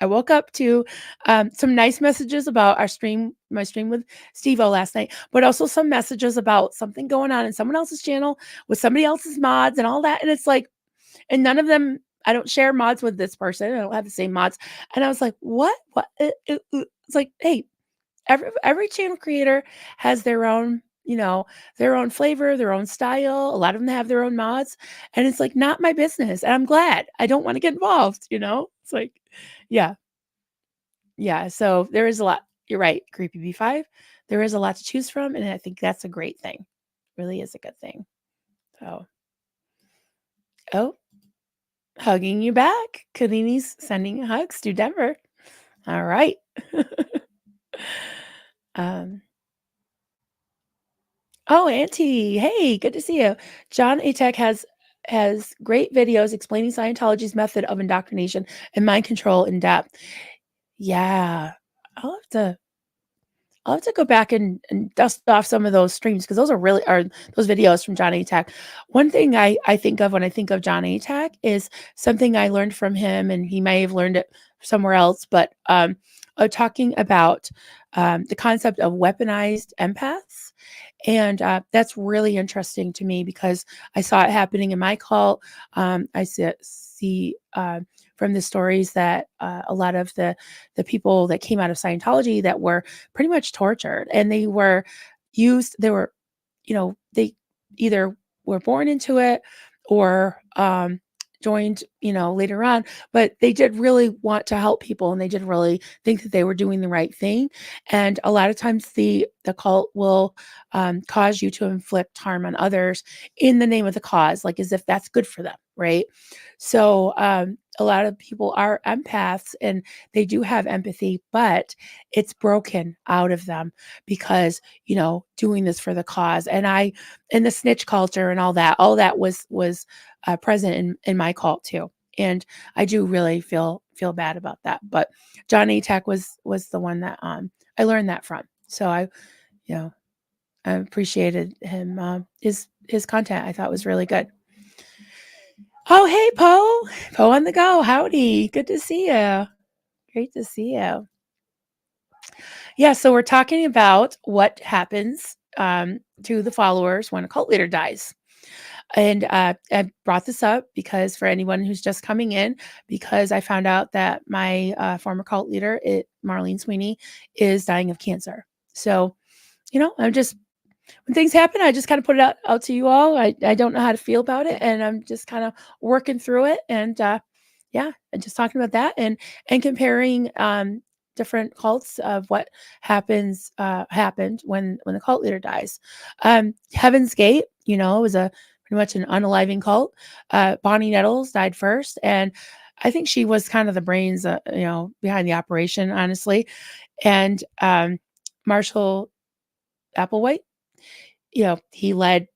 woke up to some nice messages about my stream with Steve-O last night, but also some messages about something going on in someone else's channel with somebody else's mods and all that. And it's like, and none of them, I don't share mods with this person. I don't have the same mods. And I was like, what? What? It's like, hey, every channel creator has their own, their own flavor, their own style. A lot of them have their own mods, and it's like not my business. And I'm glad. I don't want to get involved, you know? It's like, yeah, yeah. So there is a lot. You're right, Creepy B5. There is a lot to choose from, and I think that's a great thing. Really is a good thing. So, oh, hugging you back. Kalini's sending hugs to Denver. All right. um, Oh, Auntie. Hey, good to see you. John Atek has great videos explaining Scientology's method of indoctrination and mind control in depth. Yeah. I'll have to I'll have to go back and dust off some of those streams because are those videos from John Atak. One thing I think of when I think of John Atak is something I learned from him, and he may have learned it somewhere else, but talking about the concept of weaponized empaths. And that's really interesting to me because I saw it happening in my cult. I see from the stories that a lot of the people that came out of Scientology that were pretty much tortured, and they were used. They were, they either were born into it or joined, later on, but they did really want to help people, and they did really think that they were doing the right thing. And a lot of times the cult will cause you to inflict harm on others in the name of the cause, like as if that's good for them, right? So a lot of people are empaths and they do have empathy, but it's broken out of them because, doing this for the cause. And the snitch culture and all that was present in my cult too. And I do really feel bad about that. But John Atak was the one that I learned that from. So you know, I appreciated him, his content. I thought was really good. Oh, hey, Poe. Poe on the go. Howdy. Good to see you. Great to see you. Yeah, so we're talking about what happens to the followers when a cult leader dies. And I brought this up because for anyone who's just coming in, because I found out that my former cult leader, Marlene Sweeney, is dying of cancer. So, I'm just, when things happen, I just kind of put it out to you all. I don't know how to feel about it, and I'm just kind of working through it. And yeah, and just talking about that and comparing different cults of what happened when the cult leader dies. Heaven's Gate, was a pretty much an unaliving cult. Bonnie Nettles died first, and I think she was kind of the brains, behind the operation, honestly. And Marshall Applewhite, he led,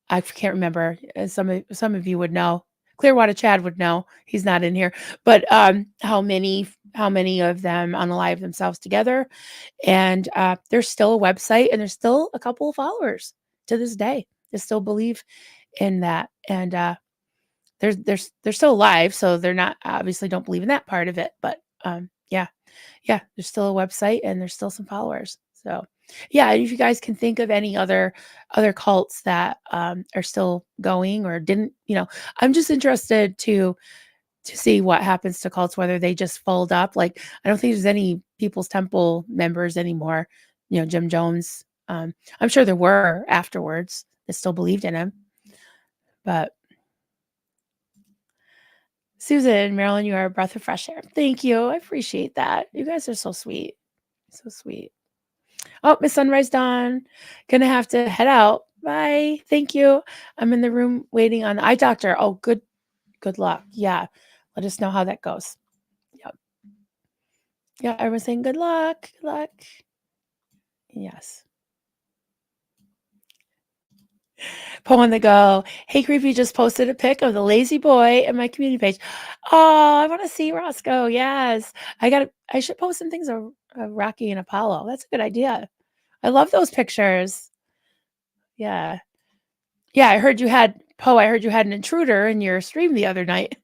I can't remember, some of you would know. Clearwater Chad would know. He's not in here. But how many of them unalive themselves together. And there's still a website and there's still a couple of followers to this day that still believe in that. And they're still alive, so they're not, obviously don't believe in that part of it. But yeah, there's still a website and there's still some followers. So yeah, if you guys can think of any other cults that are still going or didn't, I'm just interested to see what happens to cults, whether they just fold up. Like, I don't think there's any People's Temple members anymore. Jim Jones. I'm sure there were afterwards that still believed in him. But Susan, Marilyn, you are a breath of fresh air. Thank you. I appreciate that. You guys are so sweet. So sweet. Oh, Miss Sunrise Dawn. Gonna have to head out. Bye. Thank you. I'm in the room waiting on the eye doctor. Oh, good luck. Yeah. Let us know how that goes. Yep. Yeah, everyone's saying good luck. Good luck. Yes. Poe on the go. Hey, Creepy just posted a pic of the lazy boy in my community page. Oh, I want to see Roscoe. Yes. I should post some things of Rocky and Apollo. That's a good idea. I love those pictures. Yeah. Yeah, I heard you had an intruder in your stream the other night.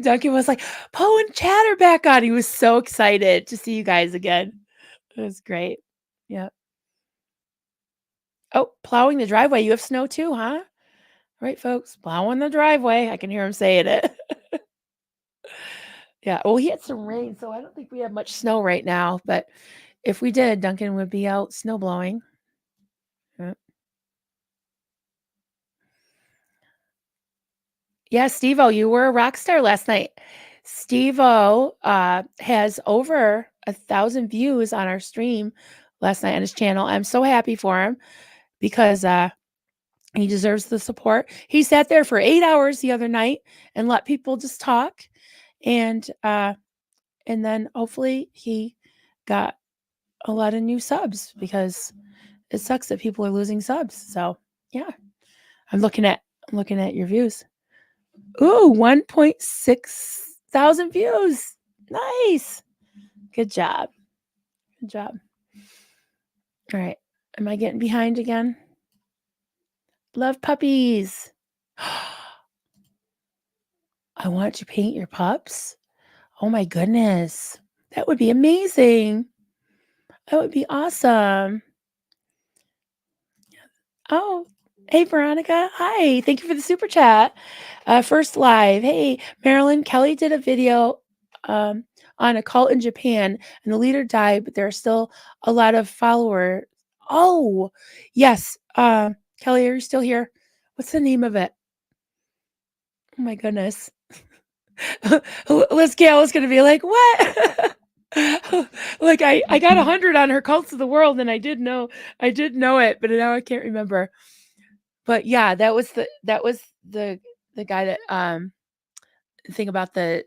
Duncan was like, Poe and Chad are back on. He was so excited to see you guys again. It was great. Yeah. Oh, plowing the driveway. You have snow too, huh? Right, folks. Plowing the driveway. I can hear him saying it. Yeah. Well, he had some rain, so I don't think we have much snow right now. But if we did, Duncan would be out snow blowing. Yeah. Yeah, Steve-O, you were a rock star last night. Steve-O has over 1,000 views on our stream last night on his channel. I'm so happy for him because he deserves the support. He sat there for 8 hours the other night and let people just talk. And then hopefully he got a lot of new subs because it sucks that people are losing subs. So yeah, I'm looking at your views. Ooh, 1.6 thousand views. Nice. Good job. Good job. All right. Am I getting behind again? Love puppies. I want to paint your pups. Oh my goodness. That would be amazing. That would be awesome. Oh, hey, Veronica. Hi. Thank you for the super chat. First live. Hey, Marilyn, Kelly did a video on a cult in Japan and the leader died, but there are still a lot of followers. Oh, yes. Kelly, are you still here? What's the name of it? Oh my goodness. Liz Gale is going to be like, what? Like I got 100 on her cults of the world and I did know it, but now I can't remember. But yeah, that was the guy that thing about the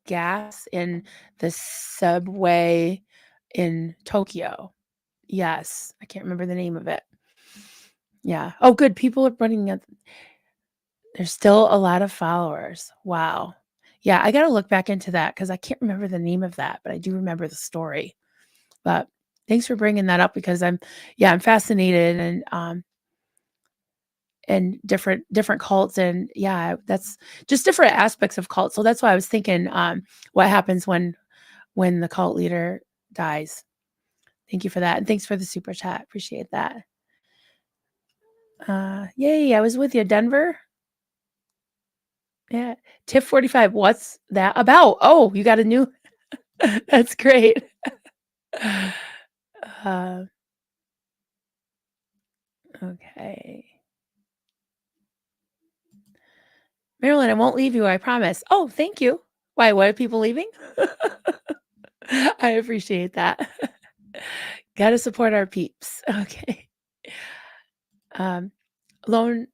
gas in the subway in Tokyo. Yes, I can't remember the name of it. Yeah. Oh, good. People are running it. There's still a lot of followers. Wow. Yeah, I got to look back into that because I can't remember the name of that, but I do remember the story. But thanks for bringing that up because I'm fascinated and different cults and yeah, that's just different aspects of cults. So that's why I was thinking what happens when the cult leader dies. Thank you for that, and thanks for the super chat. Appreciate that. Yay! I was with you, Denver. Yeah, TIFF 45. What's that about? Oh, you got a new. That's great. Uh, okay. Marilyn, I won't leave you, I promise. Oh, thank you. Why, what are people leaving? I appreciate that. Gotta support our peeps. Okay. Um, Lone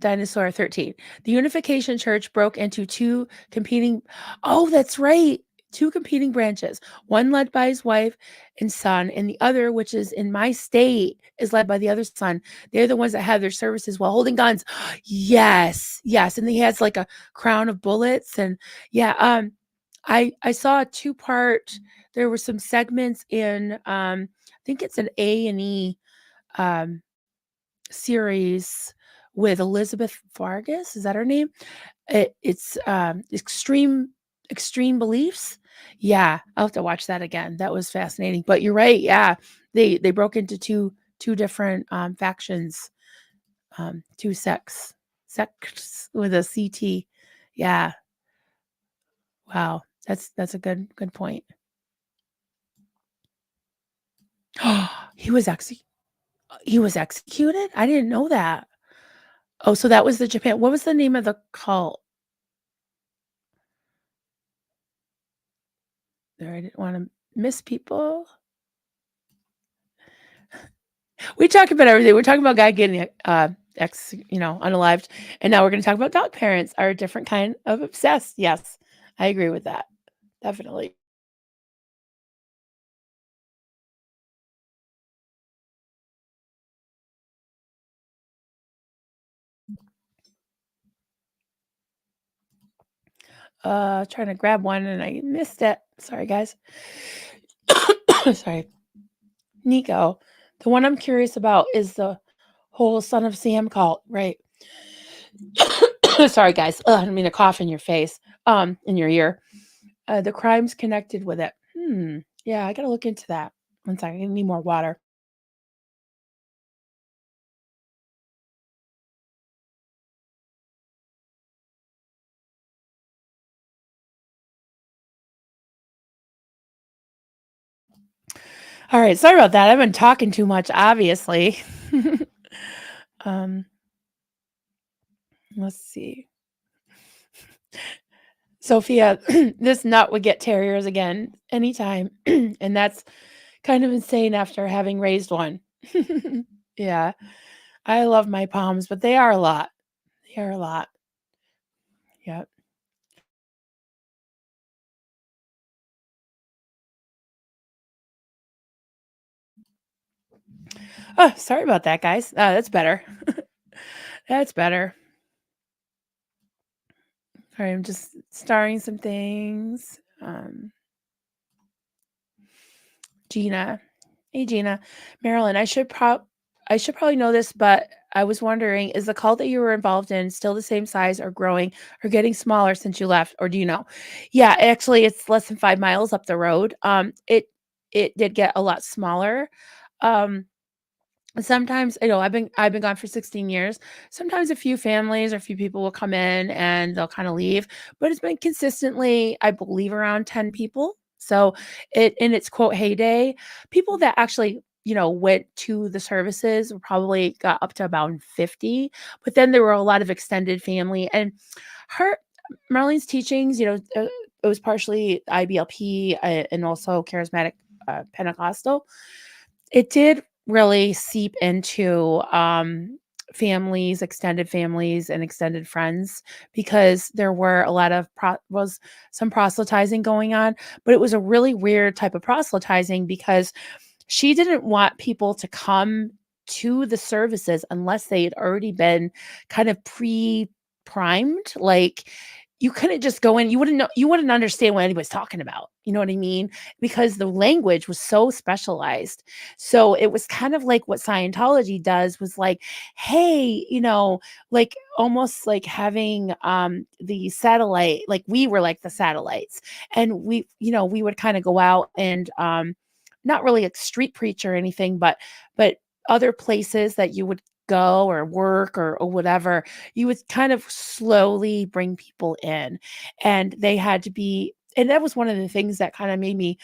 Dinosaur 13. The Unification Church broke into two competing. Oh, that's right. Two competing branches. One led by his wife and son, and the other, which is in my state, is led by the other son. They're the ones that have their services while holding guns. Yes, yes. And he has like a crown of bullets. And yeah, I saw a two-part. There were some segments in I think it's an A&E um series with Elizabeth Vargas. Is that her name? It's extreme beliefs. Yeah, I'll have to watch that again. That was fascinating. But you're right. Yeah, they broke into two different factions, two sects with a CT. Yeah. Wow. That's a good point. he was ex- he was executed. I didn't know that. Oh, so that was the Japan. What was the name of the cult? There, I didn't want to miss people. We talk about everything. We're talking about guy getting unalived, and now we're going to talk about dog parents are a different kind of obsessed. Yes, I agree with that. Definitely. Trying to grab one and I missed it. Sorry, guys. Sorry. Nico. The one I'm curious about is the whole Son of Sam cult, right? Sorry, guys. I don't mean to cough in your face, in your ear. The crimes connected with it. Yeah, I gotta look into that. One second. I need more water. All right, sorry about that. I've been talking too much, obviously. um, let's see. Sophia, this nut would get terriers again anytime. And that's kind of insane after having raised one. Yeah, I love my palms, but they are a lot. They are a lot. Yep. Oh, sorry about that, guys. That's better. That's better. All right, I'm just starring some things. Gina. Hey, Gina. Marilyn, I should probably know this, but I was wondering, is the cult that you were involved in still the same size or growing or getting smaller since you left, or do you know? Yeah, actually, it's less than 5 miles up the road. It did get a lot smaller. Um, Sometimes, I've been gone for 16 years. Sometimes a few families or a few people will come in and they'll kind of leave, but it's been consistently, I believe, around 10 people. So it in its quote heyday, people that actually, went to the services probably got up to about 50, but then there were a lot of extended family and her Marlene's teachings, it was partially IBLP and also charismatic Pentecostal. It did really seep into, families, extended families, and extended friends because there were a lot of was some proselytizing going on, but it was a really weird type of proselytizing because she didn't want people to come to the services unless they had already been kind of pre-primed. Like you couldn't just go in, you wouldn't understand what anybody's talking about. You know what I mean? Because the language was so specialized. So it was kind of like what Scientology does was like, hey, like almost like having the satellite, like we were like the satellites. And we would kind of go out and not really a street preacher or anything, but other places that you would go or work or whatever, you would kind of slowly bring people in, and they had to be, and that was one of the things that kind of made me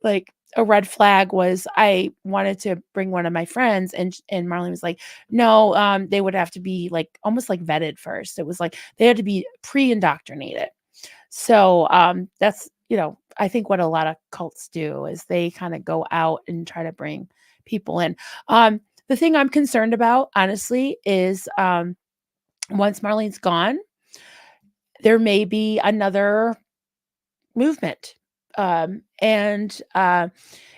like a red flag. Was I wanted to bring one of my friends, and Marlene was like, no, they would have to be like almost like vetted first. It was like they had to be pre-indoctrinated. So that's, I think what a lot of cults do is they kind of go out and try to bring people in. The thing I'm concerned about, honestly, is once Marlene's gone, there may be another movement. And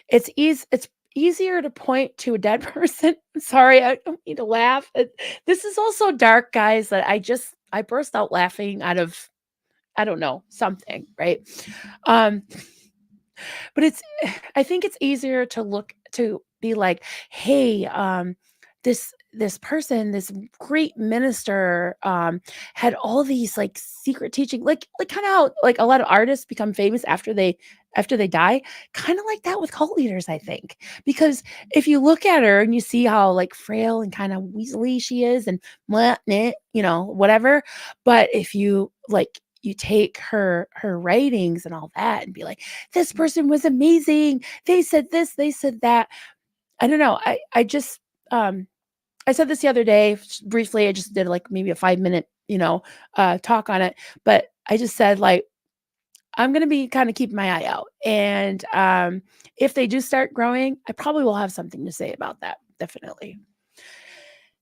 it's easier to point to a dead person. Sorry, I don't mean to laugh. This is also dark, guys, that I burst out laughing out of, I don't know, something, right? Um, but I think it's easier to look to be like, hey, this person, this great minister, had all these like secret teaching, like kind of how like a lot of artists become famous after they die, kind of like that with cult leaders, I think. Because if you look at her and you see how like frail and kind of weaselly she is and blah, meh, whatever, but if you like you take her writings and all that and be like, this person was amazing, they said this, they said that. I don't know. I just I said this the other day briefly. I just did like maybe a 5 minute, talk on it. But I just said like, I'm going to be kind of keeping my eye out. And if they do start growing, I probably will have something to say about that. Definitely.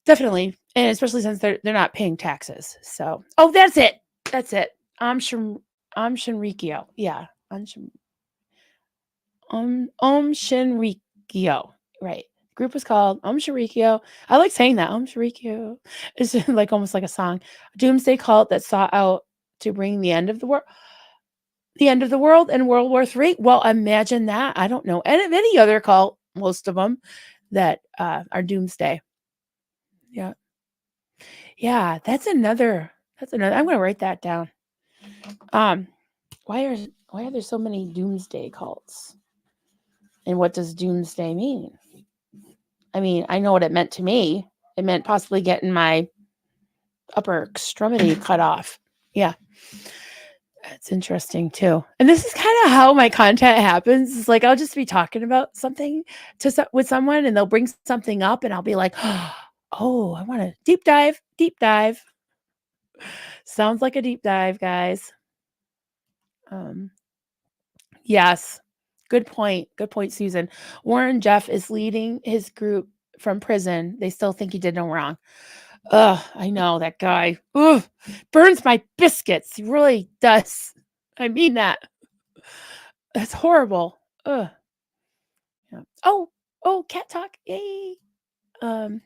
Definitely. And especially since they're not paying taxes. So, oh, that's it. That's it. Shinrikyo. Yeah. Shinrikyo. Right. Group is called Shinrikyo. I like saying that. Shinrikyo. It's like almost like a song. Doomsday cult that sought out to bring the end of the world. The end of the world in World War III. Well, imagine that. I don't know any other cult, most of them, that are doomsday. Yeah. Yeah, I'm gonna write that down. Why are there so many doomsday cults? And what does doomsday mean? I mean, I know what it meant to me. It meant possibly getting my upper extremity cut off. Yeah. That's interesting too. And this is kind of how my content happens. It's like I'll just be talking about something with someone and they'll bring something up and I'll be like, "Oh, I want to deep dive, deep dive." Sounds like a deep dive, guys. Yes. Good point. Good point, Susan. Warren Jeff is leading his group from prison. They still think he did no wrong. Ugh, I know that guy. Ugh, burns my biscuits. He really does. I mean that. That's horrible. Ugh. Yeah. Oh, cat talk. Yay. Um,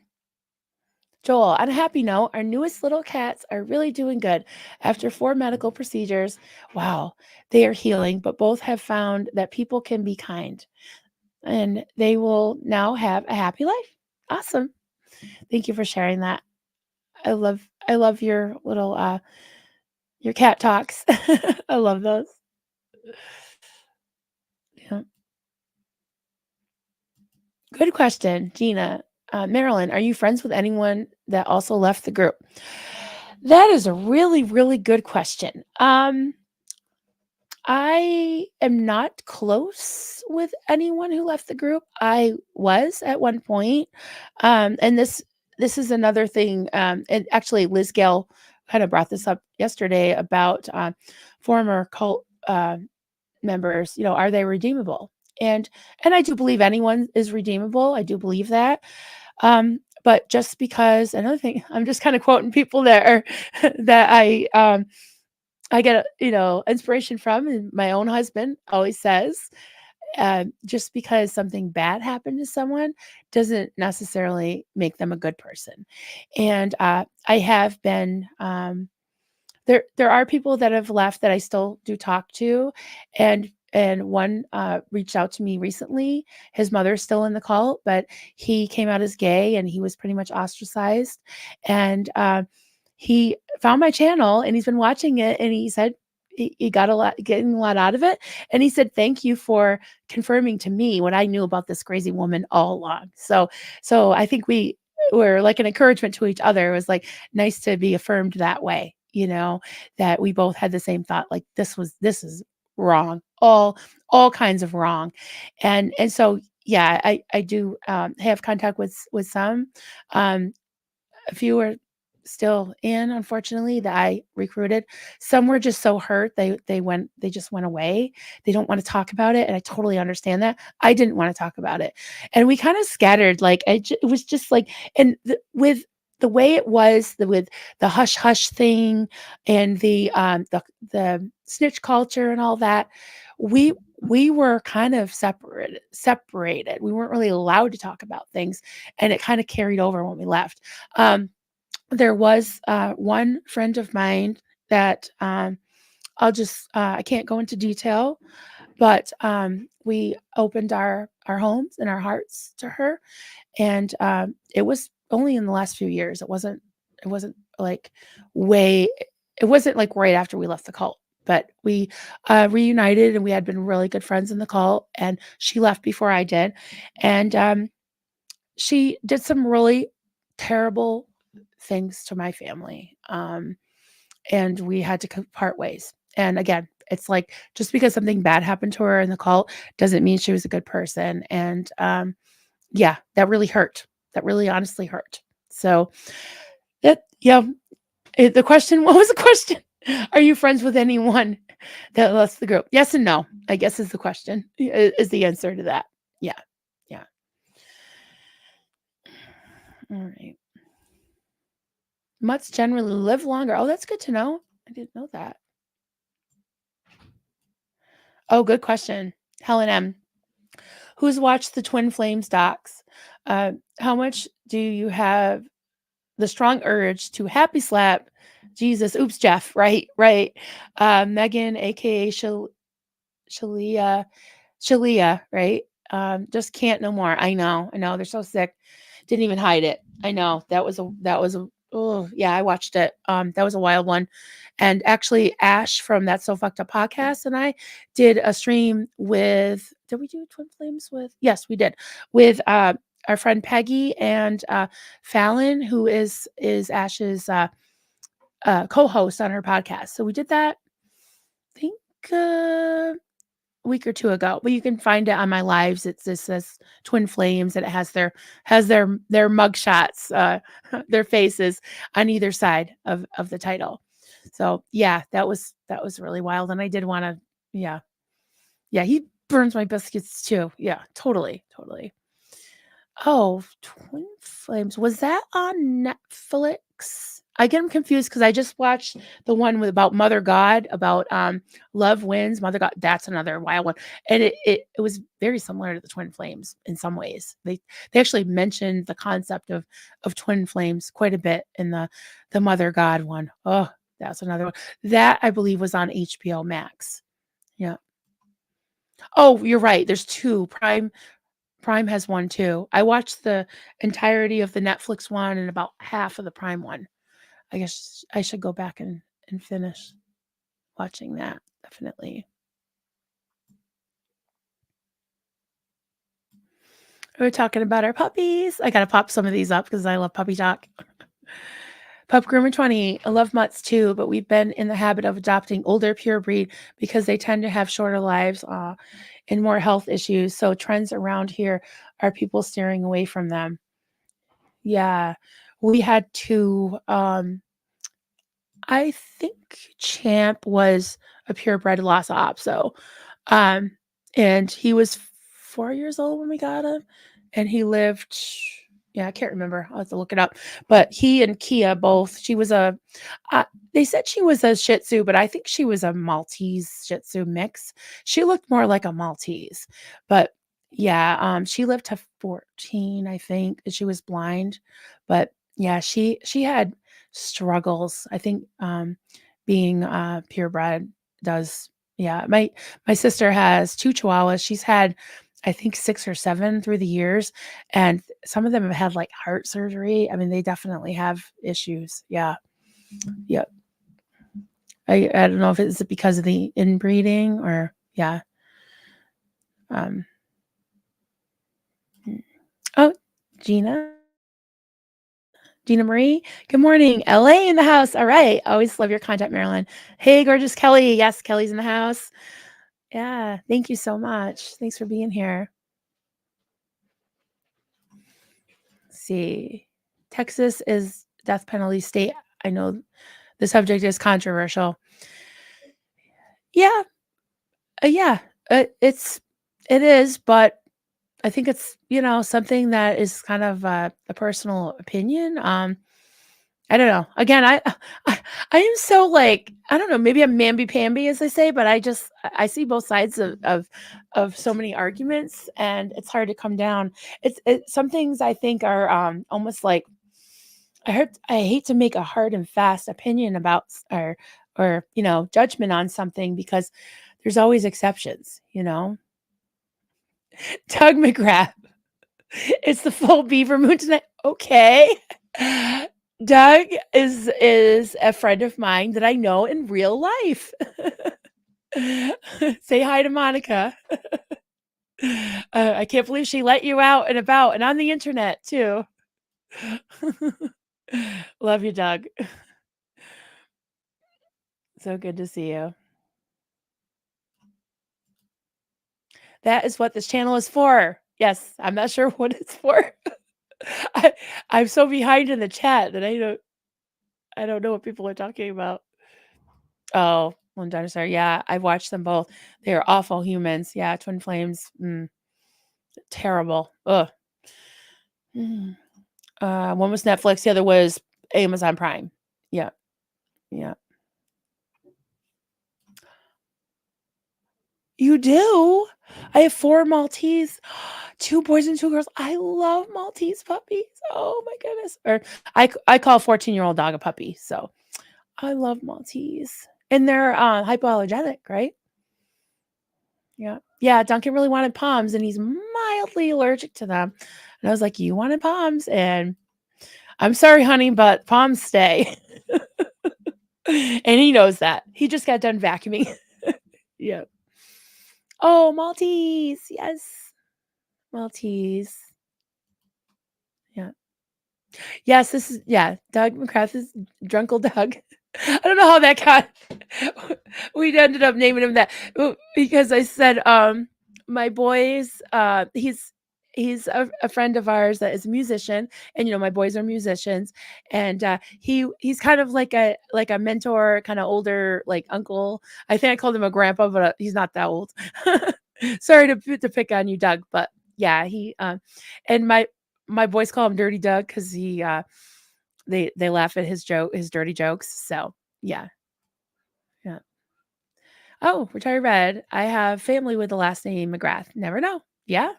Joel, on a happy note, our newest little cats are really doing good. After 4 medical procedures, wow, they are healing, but both have found that people can be kind and they will now have a happy life. Awesome. Thank you for sharing that. I love your little your cat talks. I love those. Yeah. Good question, Gina. Marilyn, are you friends with anyone that also left the group? That is a really, really good question. I am not close with anyone who left the group. I was at one point, and this is another thing. And actually, Liz Gale kind of brought this up yesterday about former cult members. Are they redeemable? And I do believe anyone is redeemable. I do believe that. But just because another thing, I'm just kind of quoting people that are that I get, inspiration from, and my own husband always says, just because something bad happened to someone doesn't necessarily make them a good person. And I have been, there are people that have left that I still do talk to, and one reached out to me recently. His mother's still in the cult, but he came out as gay and he was pretty much ostracized. And he found my channel and he's been watching it, and he said he got getting a lot out of it. And he said, thank you for confirming to me what I knew about this crazy woman all along. So I think we were like an encouragement to each other. It was like nice to be affirmed that way, that we both had the same thought, like this is wrong, all kinds of wrong. And so, yeah, I do have contact with some. A few are still in, unfortunately, that I recruited. Some were just so hurt, they just went away. They don't wanna talk about it, and I totally understand that. I didn't wanna talk about it. And we kinda scattered, like, it was just like, and with the way it was, with the hush hush thing and the snitch culture and all that, we were kind of separated. We weren't really allowed to talk about things, and it kinda carried over when we left. There was one friend of mine that I can't go into detail, but we opened our homes and our hearts to her, and it was only in the last few years. It wasn't like way. It wasn't like right after we left the cult. But we reunited, and we had been really good friends in the cult. And she left before I did, and she did some really terrible things to my family. And we had to part ways. And again, it's like, just because something bad happened to her in the cult doesn't mean she was a good person. And yeah, that really hurt. That really honestly hurt. So yeah. The question, what was the question? Are you friends with anyone that left the group? Yes and no, I guess, is the question, is the answer to that. Yeah. Yeah. All right. Mutts generally live longer. Oh, that's good to know. I didn't know that. Oh, good question. Helen M. Who's watched the Twin Flames docs? How much do you have the strong urge to happy slap Jesus? Oops, Jeff. Right, right. Megan, aka Shalia, right? Just can't no more. I know. They're so sick. Didn't even hide it. I know. That was a oh yeah, I watched it. That was a wild one. And actually Ash from That So Fucked Up podcast and I did a stream with, did we do Twin Flames with? Yes, we did. With our friend Peggy and Fallon, who is Ash's co-host on her podcast. So we did that, I think week or two ago, but you can find it on my lives. It says Twin Flames, and it has their mug shots, their faces on either side of the title. So yeah, that was really wild. And I did want to, yeah. Yeah, he burns my biscuits too. Yeah, totally, totally. Oh, Twin Flames. Was that on Netflix? I get them confused because I just watched the one with about Mother God, about Love Wins, Mother God. That's another wild one. And it was very similar to the Twin Flames in some ways. They actually mentioned the concept of twin flames quite a bit in the Mother God one. Oh, that's another one. That I believe was on HBO Max. Yeah. Oh, you're right. There's two. Prime has one too. I watched the entirety of the Netflix one and about half of the Prime one. I guess I should go back and finish watching that, definitely. We're talking about our puppies. I gotta pop some of these up because I love puppy talk. Pup Groomer 20. I love mutts too, but we've been in the habit of adopting older pure breed because they tend to have shorter lives and more health issues. So trends around here are people steering away from them. Yeah. We had two. I think Champ was a purebred Lhasa Apso, um, and he was 4 years old when we got him, and he lived, yeah, I can't remember. I'll have to look it up. But he and Kia both. Uh, they said she was a Shih Tzu, but I think she was a Maltese Shih Tzu mix. She looked more like a Maltese, but yeah, she lived to 14, I think. And she was blind, but yeah, she had struggles. I think being purebred does. Yeah, my sister has two Chihuahuas. She's had, I think, 6 or 7 through the years, and some of them have had like heart surgery. I mean, they definitely have issues. Yeah, yeah. I don't know if it's because of the inbreeding or yeah. Um, oh, Gina. Gina Marie. Good morning. LA in the house. All right. Always love your content, Marilyn. Hey, gorgeous Kelly. Yes, Kelly's in the house. Yeah. Thank you so much. Thanks for being here. Let's see. Texas is death penalty state. I know the subject is controversial. Yeah. Yeah. It is, but I think it's, something that is kind of a personal opinion. I don't know. Again, I am so like, I don't know, maybe I'm mamby-pamby as they say, but I see both sides of so many arguments and it's hard to come down. Some things I think are almost like I hate to make a hard and fast opinion about or judgment on something because there's always exceptions. Doug McGrath. It's the full beaver moon tonight. Okay. Doug is a friend of mine that I know in real life. Say hi to Monica. I can't believe she let you out and about and on the internet too. Love you, Doug. So good to see you. That is what this channel is for. Yes, I'm not sure what it's for. I'm so behind in the chat that I don't know what people are talking about. Oh, One Dinosaur. Yeah, I've watched them both. They are awful humans. Yeah, Twin Flames. Terrible. Ugh. Mm. One was Netflix. The other was Amazon Prime. Yeah, yeah. You do? I have 4 Maltese, 2 boys and 2 girls. I love Maltese puppies. Oh my goodness. Or I call a 14-year-old dog a puppy. So I love Maltese. And they're hypoallergenic, right? Yeah. Yeah, Duncan really wanted Poms and he's mildly allergic to them. And I was like, "You wanted Poms?" And I'm sorry, honey, but Poms stay. And he knows that. He just got done vacuuming. Yeah. Oh, Maltese. Yes. Maltese. Yeah. Yes, this is Doug McCrath is Drunkle Doug. I don't know how that got we ended up naming him that because I said, my boys, he's a friend of ours that is a musician, and my boys are musicians, and he's kind of like a mentor, kind of older like uncle. I think I called him a grandpa, but he's not that old. Sorry to pick on you, Doug, but yeah, he and my boys call him Dirty Doug because he they laugh at his dirty jokes. So yeah, yeah. Oh, retired red. I have family with the last name McGrath. Never know. Yeah,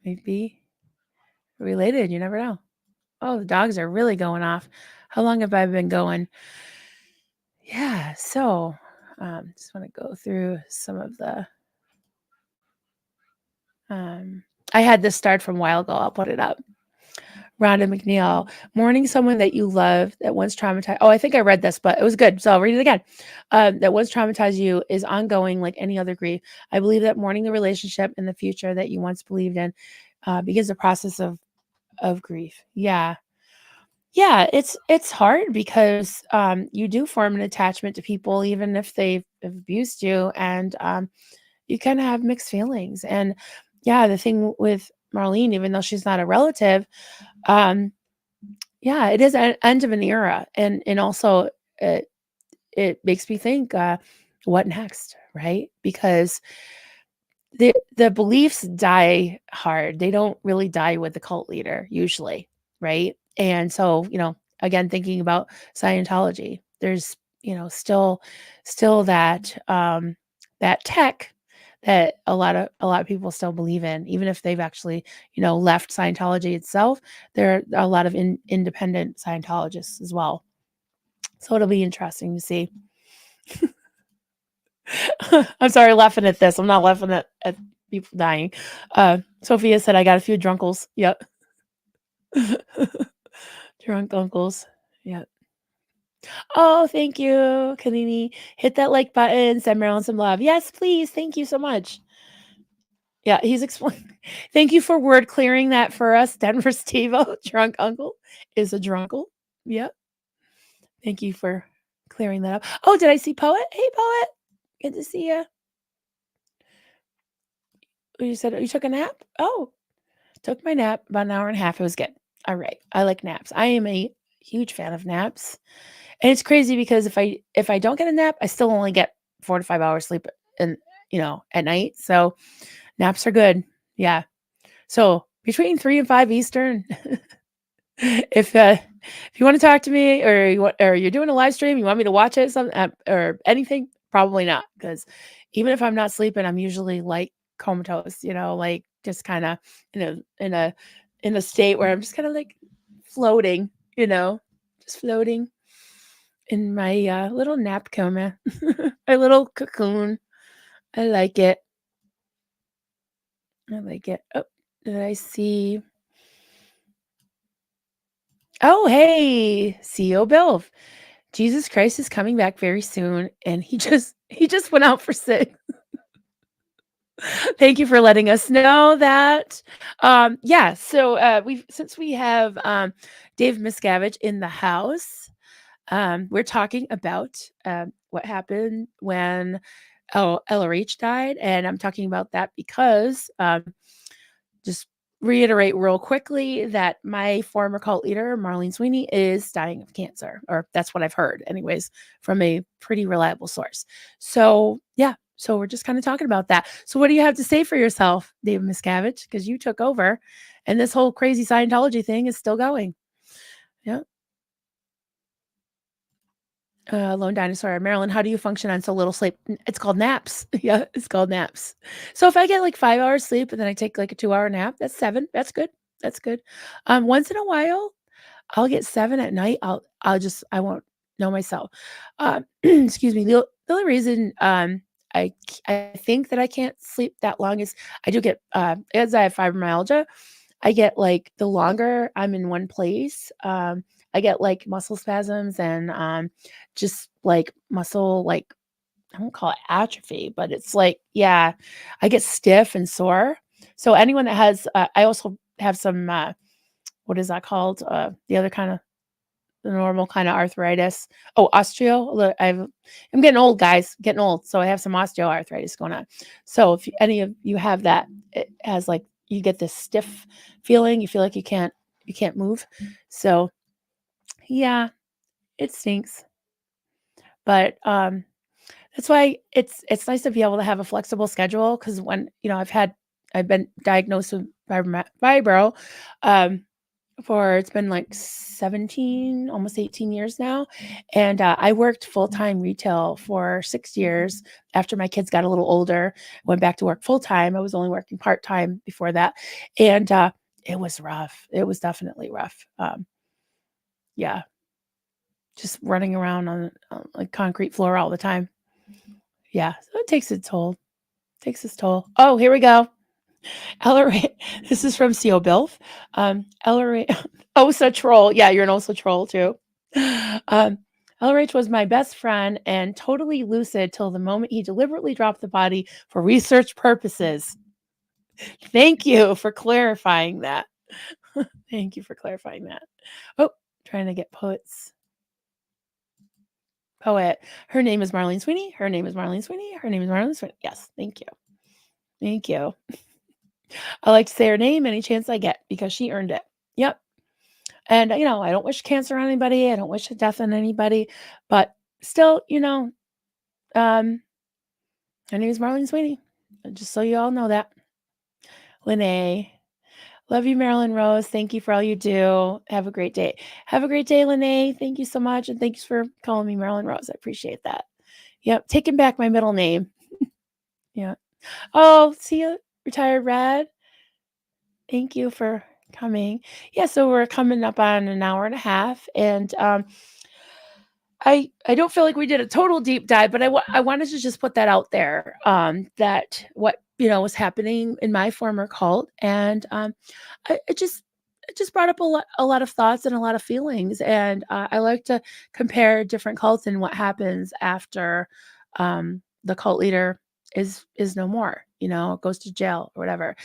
maybe related. You never know. Oh, the dogs are really going off. How long have I been going? Yeah. So, just want to go through some of the. I had this start from a while ago. I'll put it up. Rhonda McNeil, mourning someone that you love that once traumatized. Oh, I think I read this, but it was good. So I'll read it again. That once traumatized you is ongoing like any other grief. I believe that mourning the relationship in the future that you once believed in begins the process of grief. Yeah. Yeah, it's hard because you do form an attachment to people even if they've abused you, and you kind of have mixed feelings. And yeah, the thing with Marlene, even though she's not a relative, um, yeah, it is an end of an era, and also it makes me think, what next, right? Because the beliefs die hard. They don't really die with the cult leader usually, right? And so, again, thinking about Scientology, there's, still that tech that a lot of people still believe in, even if they've actually, left Scientology itself. There are a lot of independent Scientologists as well. So it'll be interesting to see. I'm sorry, laughing at this. I'm not laughing at people dying. Sophia said I got a few drunkles. Yep. Drunk uncles. Yep. Oh, thank you, Kalini. Hit that like button, send Marilyn some love. Yes, please. Thank you so much. Yeah, he's explaining. Thank you for word clearing that for us. Denver Steve-O, drunk uncle, is a drunkle. Yep. Thank you for clearing that up. Oh, did I see Poet? Hey, Poet. Good to see you. You said you took a nap? Oh, took my nap about an hour and a half. It was good. All right. I like naps. I am a huge fan of naps. And it's crazy because if I don't get a nap, I still only get 4 to 5 hours sleep in, at night. So naps are good. Yeah. So between 3 and 5 Eastern, if you want to talk to me or you're doing a live stream, you want me to watch it or anything, probably not, because even if I'm not sleeping, I'm usually like comatose, like just kind of in a state where I'm just kind of like floating, just floating in my little nap coma, my little cocoon. I like it. I like it. Oh, did I see? Oh, hey, CEO Bill. Jesus Christ is coming back very soon, and he just went out for sick. Thank you for letting us know that. Yeah, so we have Dave Miscavige in the house. We're talking about what happened when LRH died, and I'm talking about that because just reiterate real quickly that my former cult leader, Marlene Sweeney, is dying of cancer, or that's what I've heard, anyways, from a pretty reliable source. So, yeah. So we're just kind of talking about that. So what do you have to say for yourself, David Miscavige? Because you took over, and this whole crazy Scientology thing is still going. Yeah. Lone dinosaur. Marilyn, how do you function on so little sleep? It's called naps. Yeah, it's called naps. So if I get like 5 hours sleep and then I take like a 2 hour nap, that's 7. That's good. That's good. Once in a while, I'll get 7 at night. I won't know myself. Excuse me. The only reason I think that I can't sleep that long is I do get as I have fibromyalgia. I get like the longer I'm in one place, I get like muscle spasms and just like muscle, like I won't call it atrophy, but it's like, yeah, I get stiff and sore. So anyone that has, I also have some, what is that called? The other kind of the normal kind of arthritis. Oh, I'm getting old, guys, getting old. So I have some osteoarthritis going on. So if any of you have that, it has like, you get this stiff feeling. You feel like you can't move. So yeah, it stinks. But that's why it's nice to be able to have a flexible schedule because when I've been diagnosed with fibro, um, for it's been like 17, almost 18 years now, and I worked full time retail for 6 years. After my kids got a little older, went back to work full time. I was only working part time before that, and it was rough. It was definitely rough. Yeah, just running around on like concrete floor all the time. Yeah, so it takes its toll. Takes its toll. Oh, here we go. LRA, this is from CO Bilf. LRA, Osa troll. Yeah, you're an Osa troll too. Um, LRH was my best friend and totally lucid till the moment he deliberately dropped the body for research purposes. Thank you for clarifying that. Thank you for clarifying that. Oh, trying to get poet. Her name is Marlene Sweeney. Her name is Marlene Sweeney. Her name is Marlene Sweeney. Yes, thank you. Thank you. I like to say her name any chance I get because she earned it. Yep. And, I don't wish cancer on anybody. I don't wish death on anybody. But still, um, her name is Marlene Sweeney. Just so you all know that. Lene. Love you, Marilyn Rose. Thank you for all you do. Have a great day. Have a great day, Lene. Thank you so much. And thanks for calling me Marilyn Rose. I appreciate that. Yep. Taking back my middle name. Yeah. Oh, see you, retired Red. Thank you for coming. Yeah, so we're coming up on an hour and a half, and I don't feel like we did a total deep dive, but I wanted to just put that out there, that what was happening in my former cult, and I just it just brought up a lot of thoughts and a lot of feelings, and I like to compare different cults and what happens after the cult leader is no more, goes to jail or whatever.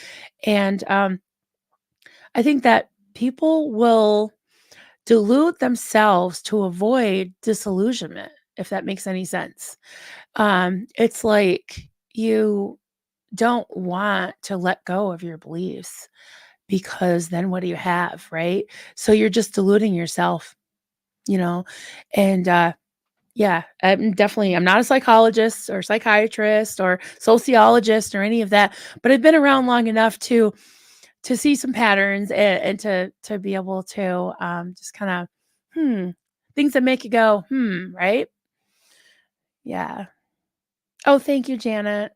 And I think that people will delude themselves to avoid disillusionment, if that makes any sense. It's like you don't want to let go of your beliefs because then what do you have, right? So you're just deluding yourself, you know? And yeah, I'm not a psychologist or psychiatrist or sociologist or any of that, but I've been around long enough to see some patterns and to be able to just kind of things that make you go, right? Yeah. Oh, thank you, Janet.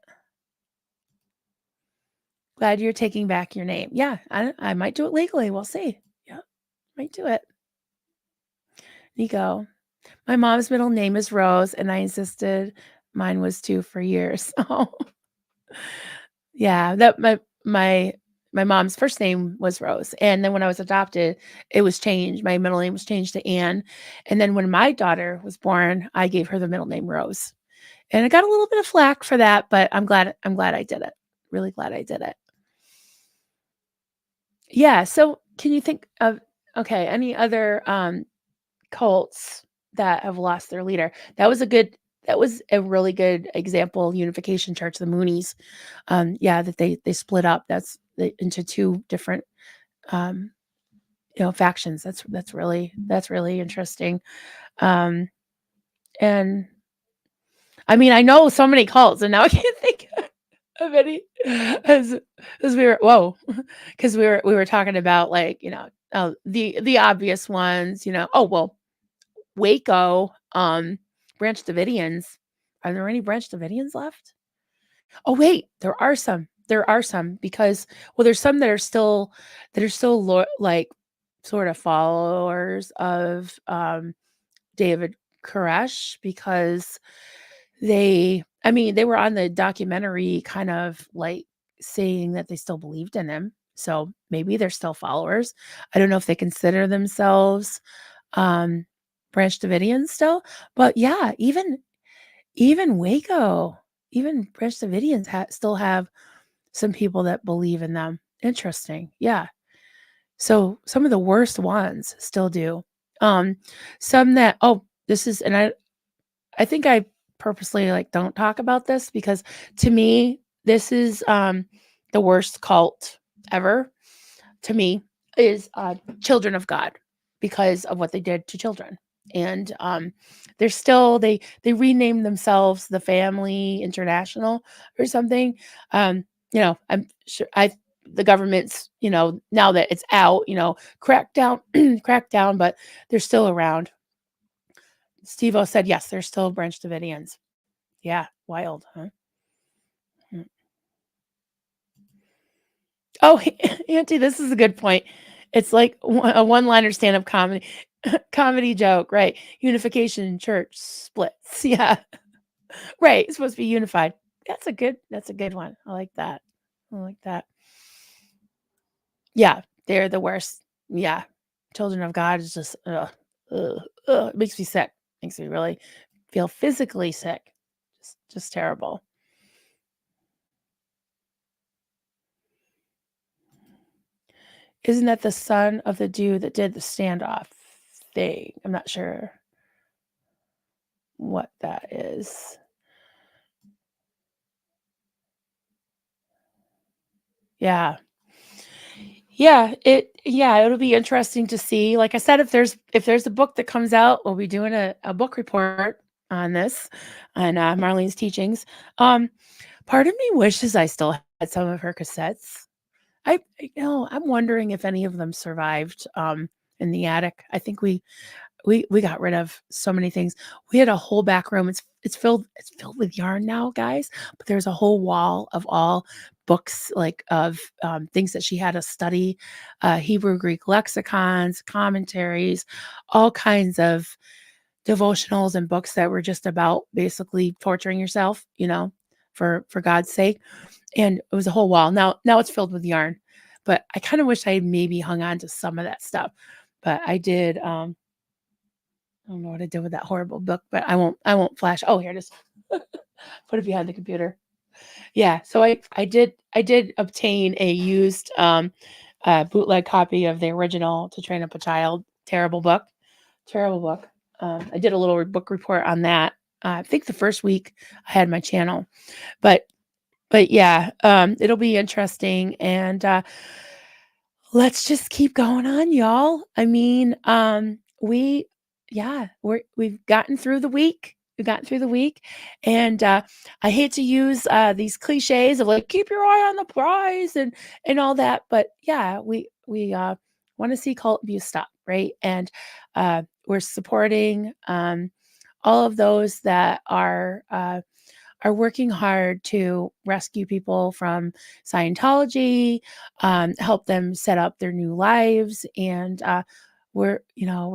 Glad you're taking back your name. Yeah, I might do it legally. We'll see. Yeah, might do it. Nico. My mom's middle name is Rose, and I insisted mine was too for years. Oh, yeah. That my mom's first name was Rose, and then when I was adopted, it was changed. My middle name was changed to Anne, and then when my daughter was born, I gave her the middle name Rose, and I got a little bit of flack for that, but I'm glad. I'm glad I did it. Really glad I did it. Yeah. So, can you think of any other cults that have lost their leader? That was a really good example. Unification Church, the Moonies, yeah, that they split up. Into two different um, factions. That's really interesting. Um, and I mean, I know so many cults, and now I can't think of any as we were because we were talking about, like, the obvious ones. Oh well, Waco, Branch Davidians. Are there any Branch Davidians left? Oh wait, there are some. There are some because, well, there's some that are still like sort of followers of David Koresh, because I mean, they were on the documentary kind of like saying that they still believed in him. So maybe they're still followers. I don't know if they consider themselves um Branch Davidians still, but yeah, even Waco, even Branch Davidians still have some people that believe in them. Interesting. Yeah. So some of the worst ones still do. Um, some that this is, and I think I purposely like don't talk about this because to me this is the worst cult ever. To me, is Children of God, because of what they did to children. And they're still they renamed themselves the Family International or something. I'm sure I the government's, now that it's out, crack down crack down, but they're still around. Steve-O said yes, they're still Branch Davidians. Yeah, wild, huh? Mm. Oh, Auntie, this is a good point. It's like a one-liner stand-up comedy comedy joke, right? Unification church splits. Yeah, right. It's supposed to be unified. That's a good one. I like that. I like that. Yeah, they're the worst. Yeah, Children of God is just ugh, it makes me sick. Makes me really feel physically sick. Just terrible. Isn't that the son of the dude that did the standoff thing? I'm not sure what that is. Yeah. It'll be interesting to see. Like I said, if there's a book that comes out, we'll be doing a book report on this, on Marlene's teachings. Um, Part of me wishes I still had some of her cassettes. I'm wondering if any of them survived in the attic. I think we got rid of so many things. We had a whole back room. It's filled with yarn now, guys. But there's a whole wall of all books, like of things that she had us study, Hebrew Greek lexicons, commentaries, all kinds of devotionals and books that were just about basically torturing yourself, for God's sake. And it was a whole wall. Now it's filled with yarn. but I kind of wish I had maybe hung on to some of that stuff. But I did. I don't know what I did with that horrible book, but I won't flash. Oh, here it is. Put it behind the computer. Yeah, so I did obtain a used bootleg copy of the original To Train Up a Child. Terrible book. Terrible book. I did a little book report on that. I think the first week I had my channel, but yeah, it'll be interesting, and let's just keep going on, y'all. I mean, we've gotten through the week. We've gotten through the week, and I hate to use these cliches of like keep your eye on the prize and all that, but yeah, we want to see cult abuse stop, right? And we're supporting all of those that are working hard to rescue people from Scientology, help them set up their new lives, and we're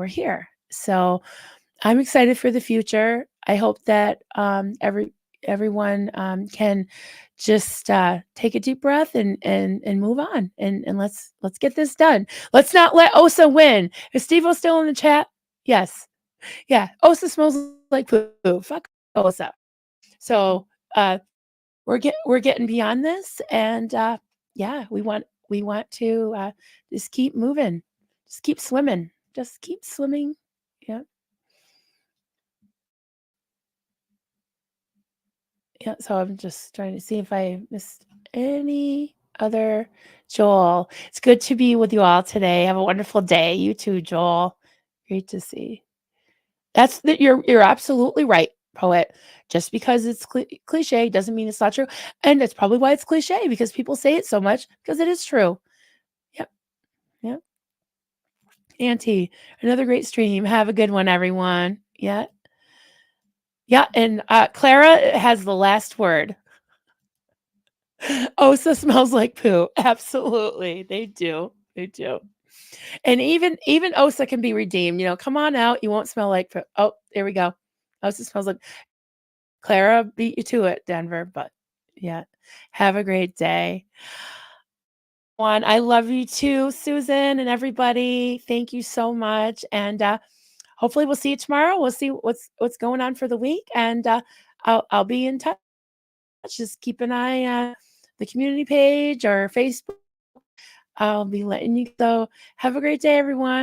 here. So I'm excited for the future. I hope that everyone can just take a deep breath and move on, and let's get this done. Let's not let Osa win. Is Steve-O still in the chat? Yes. Yeah. Osa smells like poo. Fuck Osa. So uh, we're getting beyond this, and yeah, we want to just keep moving, just keep swimming. Yeah, yeah. So I'm just trying to see if I missed any other. Joel, it's good to be with you all today. Have a wonderful day. You too, Joel. Great to see. That's that you're absolutely right, poet. Just because it's cliche doesn't mean it's not true, and that's probably why it's cliche, because people say it so much because it is true. Yep, yep. Auntie, another great stream. Have a good one, everyone. Yeah, yeah. And Clara has the last word. Osa smells like poo. Absolutely, they do. They do. And even Osa can be redeemed. Come on out. You won't smell like poo. Oh, there we go. Osa smells like Clara beat you to it, Denver, but yeah. Have a great day. One, I love you too, Susan and everybody. Thank you so much. And hopefully we'll see you tomorrow. We'll see what's going on for the week. And I'll be in touch. Just keep an eye on the community page or Facebook. I'll be letting you go. Have a great day, everyone.